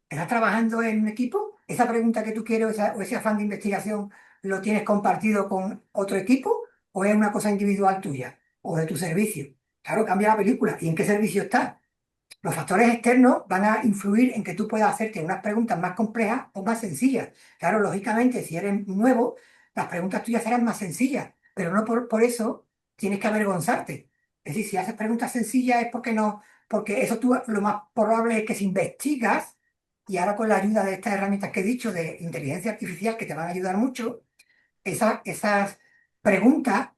¿Estás trabajando en equipo? ¿Esa pregunta que tú quieres o ese afán de investigación lo tienes compartido con otro equipo o es una cosa individual tuya o de tu servicio? Claro, cambia la película. ¿Y en qué servicio estás? Los factores externos van a influir en que tú puedas hacerte unas preguntas más complejas o más sencillas. Claro, lógicamente, si eres nuevo, las preguntas tuyas serán más sencillas, pero no por eso tienes que avergonzarte. Es decir, si haces preguntas sencillas es porque no, porque eso tú lo más probable es que si investigas, y ahora con la ayuda de estas herramientas que he dicho de inteligencia artificial que te van a ayudar mucho, esas preguntas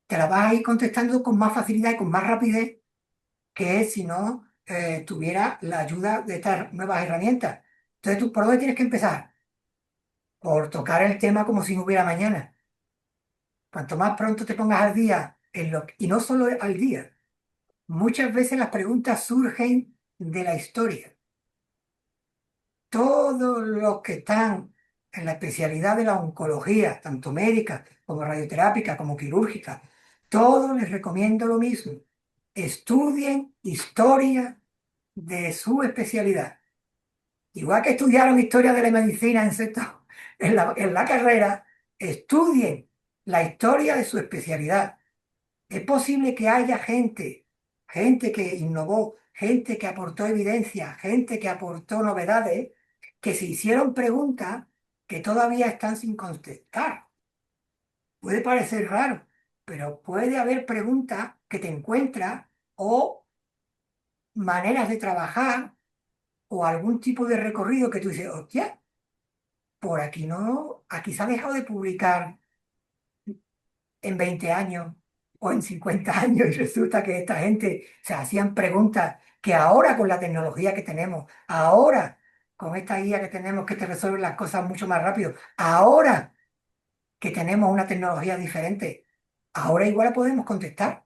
te las vas a ir contestando con más facilidad y con más rapidez que si no tuviera la ayuda de estas nuevas herramientas. Entonces, ¿tú por dónde tienes que empezar? Por tocar el tema como si no hubiera mañana. Cuanto más pronto te pongas al día, y no solo al día, muchas veces las preguntas surgen de la historia. Todos los que están en la especialidad de la oncología, tanto médica como radioterápica como quirúrgica, todos les recomiendo lo mismo. Estudien historia de su especialidad. Igual que estudiaron historia de la medicina en la carrera estudien la historia de su especialidad. Es posible que haya gente que innovó, gente que aportó evidencia, gente que aportó novedades, que se hicieron preguntas que todavía están sin contestar. Puede parecer raro, pero puede haber preguntas que te encuentras o maneras de trabajar o algún tipo de recorrido que tú dices, hostia, por aquí no, aquí se ha dejado de publicar en 20 años o en 50 años y resulta que esta gente se hacían preguntas que ahora con la tecnología que tenemos, ahora con esta guía que tenemos que te resuelven las cosas mucho más rápido, ahora que tenemos una tecnología diferente, ahora igual la podemos contestar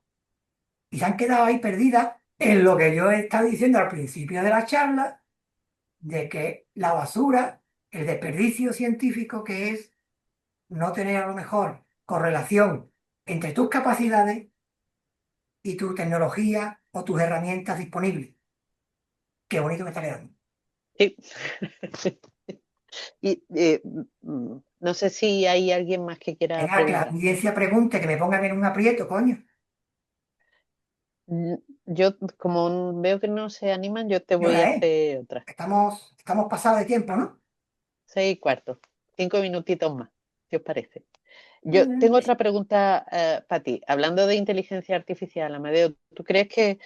y se han quedado ahí perdidas en lo que yo he estado diciendo al principio de la charla, de que la basura, el desperdicio científico que es no tener a lo mejor correlación entre tus capacidades y tu tecnología o tus herramientas disponibles. Qué bonito me está quedando. Sí. Y no sé si hay alguien más que quiera Venga, que la preguntar. audiencia pregunte, que me pongan en un aprieto, coño. Mm, Yo, como veo que no se animan, yo te ¿Qué voy a hora es? hacer otra. Estamos pasados de tiempo, ¿no? 6:15, 5 minutitos más, si os parece. Yo Mm, tengo otra pregunta para ti. Hablando de inteligencia artificial, Amadeo, ¿tú crees que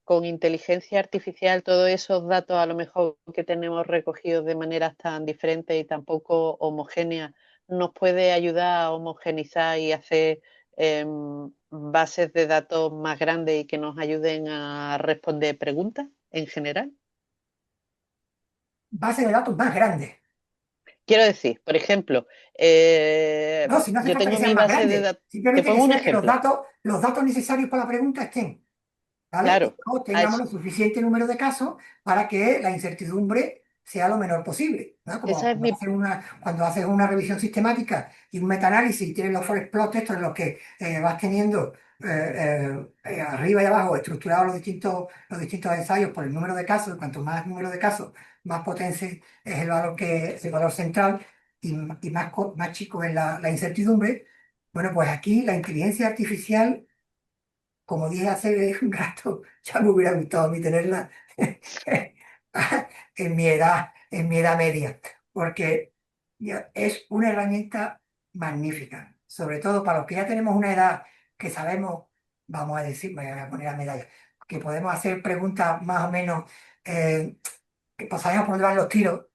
con inteligencia artificial todos esos datos a lo mejor que tenemos recogidos de maneras tan diferentes y tan poco homogéneas nos puede ayudar a homogeneizar y hacer bases de datos más grandes y que nos ayuden a responder preguntas en general? Base de datos más grande. Quiero decir, por ejemplo, No, si no hace yo falta que tengo sean mi más base de grandes, datos. Te simplemente que pongo un sea que ejemplo. los datos necesarios para la pregunta estén. ¿Vale? Y Claro, luego a tengamos eso- lo suficiente número de casos para que la incertidumbre sea lo menor posible, ¿no? Como esa es mi... cuando haces una revisión sistemática y un metaanálisis y tienes los forest plots estos en los que vas teniendo arriba y abajo estructurados los distintos ensayos por el número de casos, y cuanto más número de casos, más potente es el valor central y más chico es la incertidumbre. Bueno, pues aquí la inteligencia artificial, como dije hace un rato, ya me hubiera gustado a mí tenerla en mi edad media, porque es una herramienta magnífica, sobre todo para los que ya tenemos una edad que sabemos, vamos a decir, me voy a poner a medalla, que podemos hacer preguntas más o menos, que pues sabemos por dónde van los tiros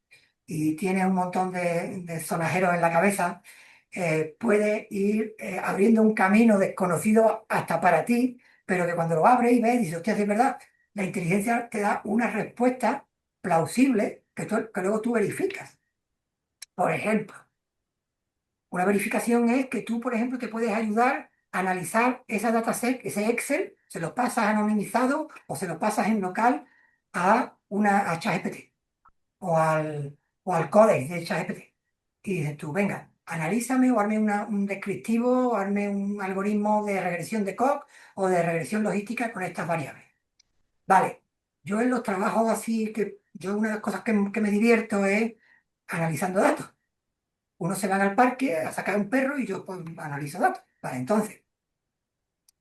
y tienes un montón de sonajeros en la cabeza, puede ir abriendo un camino desconocido hasta para ti, pero que cuando lo abres y ves, dices, hostia, sí es verdad, la inteligencia te da una respuesta plausible que luego tú verificas. Por ejemplo, una verificación es que tú, por ejemplo, te puedes ayudar a analizar esa dataset, ese Excel, se lo pasas anonimizado o se lo pasas en local a ChatGPT o al códex de ChatGPT. Y dices tú, venga, analízame o hazme un descriptivo, o hazme un algoritmo de regresión de Koch o de regresión logística con estas variables. Vale, yo en los trabajos así, que yo una de las cosas que me divierto es analizando datos. Uno se van al parque a sacar un perro y yo pues, analizo datos. Vale, entonces,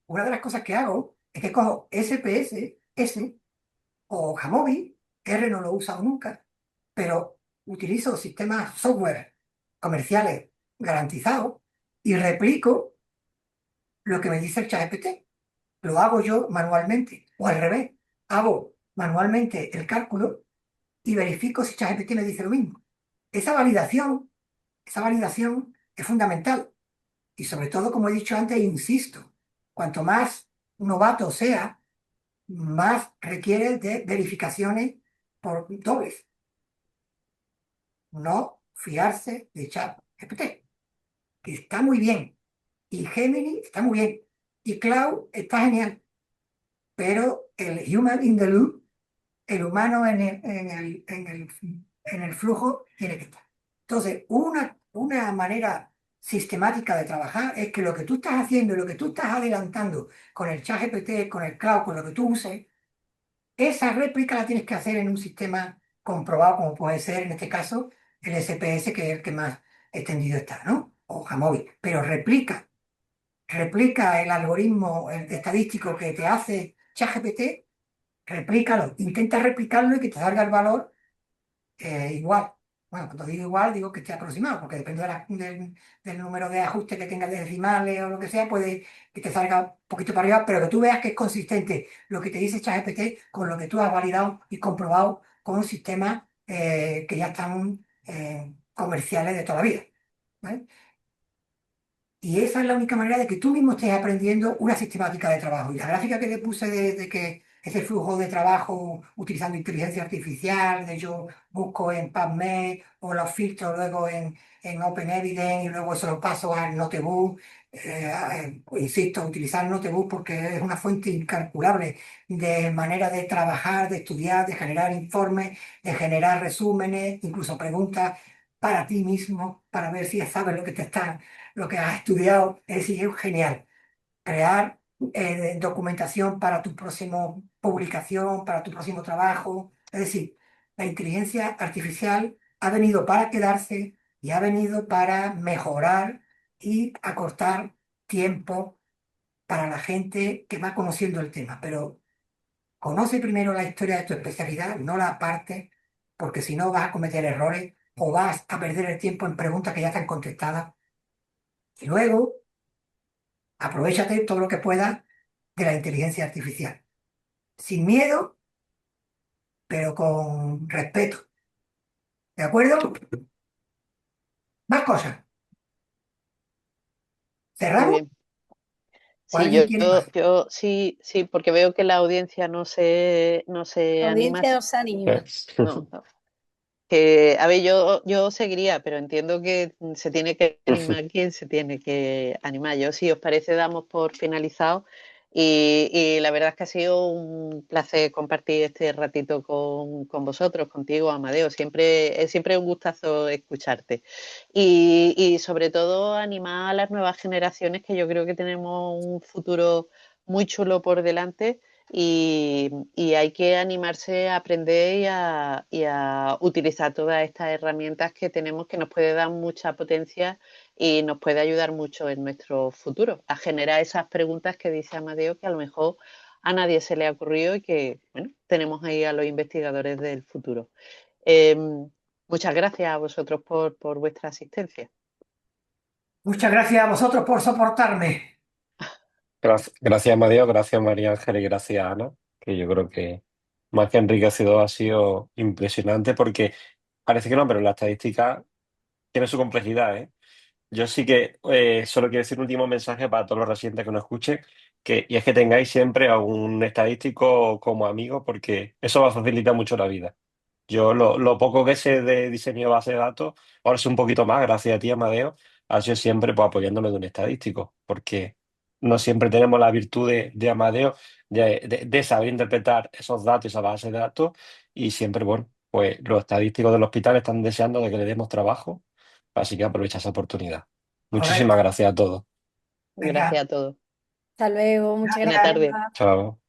una de las cosas que hago es que cojo SPS, S o Jamovi, R no lo he usado nunca, pero utilizo sistemas software comerciales garantizados y replico lo que me dice el ChatGPT. Lo hago yo manualmente o al revés. Hago manualmente el cálculo y verifico si ChatGPT me dice lo mismo. Esa validación, esa validación es fundamental y sobre todo, como he dicho antes, insisto, cuanto más novato sea, más requiere de verificaciones por dobles. No fiarse de ChatGPT, que está muy bien. Y Gemini está muy bien. Y Cloud está genial. Pero el human in the loop, el humano en el flujo, tiene que estar. Entonces, una manera sistemática de trabajar es que lo que tú estás haciendo y lo que tú estás adelantando con el ChatGPT, con el Cloud, con lo que tú uses, esa réplica la tienes que hacer en un sistema comprobado, como puede ser en este caso el SPS, que es el que más extendido está, ¿no? O Jamovi, pero replica el algoritmo estadístico que te hace ChatGPT, replícalo, intenta replicarlo y que te salga el valor igual. Bueno, cuando digo igual, digo que esté aproximado, porque depende del número de ajustes que tengas de decimales o lo que sea, puede que te salga un poquito para arriba, pero que tú veas que es consistente lo que te dice ChatGPT con lo que tú has validado y comprobado con sistemas que ya están comerciales de toda la vida. ¿Vale? Y esa es la única manera de que tú mismo estés aprendiendo una sistemática de trabajo. Y la gráfica que te puse de que ese flujo de trabajo utilizando inteligencia artificial, de yo busco en PubMed o los filtro luego en OpenEvidence y luego eso lo paso al Notebook. Insisto, utilizar Notebook porque es una fuente incalculable de manera de trabajar, de estudiar, de generar informes, de generar resúmenes, incluso preguntas para ti mismo, para ver si ya sabes lo que has estudiado. Es decir, es genial. Crear documentación para tu próxima publicación, para tu próximo trabajo. Es decir, la inteligencia artificial ha venido para quedarse y ha venido para mejorar y acortar tiempo para la gente que va conociendo el tema. Pero conoce primero la historia de tu especialidad, no la parte, porque si no vas a cometer errores o vas a perder el tiempo en preguntas que ya están contestadas. Y luego, aprovéchate todo lo que puedas de la inteligencia artificial. Sin miedo, pero con respeto. ¿De acuerdo? Más cosas. Muy ¿Cerramos? bien. ¿O Sí, alguien quiere más? yo sí, sí, porque veo que la audiencia no se La anima. audiencia nos anima. No, no. Que, a ver, yo seguiría, pero entiendo que se tiene que animar quien se tiene que animar. Yo, si os parece, damos por finalizado. Y la verdad es que ha sido un placer compartir este ratito con vosotros, contigo, Amadeo. Es siempre un gustazo escucharte. Y sobre todo animar a las nuevas generaciones, que yo creo que tenemos un futuro muy chulo por delante y hay que animarse a aprender y a utilizar todas estas herramientas que tenemos que nos puede dar mucha potencia y nos puede ayudar mucho en nuestro futuro, a generar esas preguntas que dice Amadeo que a lo mejor a nadie se le ha ocurrido y que, bueno, tenemos ahí a los investigadores del futuro. Muchas gracias a vosotros por vuestra asistencia. Muchas gracias a vosotros por soportarme. Gracias, Amadeo, gracias, María Ángel, y gracias, Ana, que yo creo que más que enriquecedor ha sido impresionante porque parece que no, pero la estadística tiene su complejidad, ¿eh? Yo sí que solo quiero decir un último mensaje para todos los residentes que nos escuchen, y es que tengáis siempre a un estadístico como amigo, porque eso va a facilitar mucho la vida. Yo lo poco que sé de diseño de base de datos, ahora sé un poquito más, gracias a ti, Amadeo, ha sido siempre pues, apoyándome de un estadístico, porque no siempre tenemos la virtud de Amadeo de saber interpretar esos datos, esa base de datos, y siempre, bueno, pues los estadísticos del hospital están deseando de que le demos trabajo, así que aprovecha esa oportunidad. Muchísimas Correcto. gracias a todos. Gracias Venga, a todos. Hasta luego, muchas Buena gracias. gracias. tarde. Chao.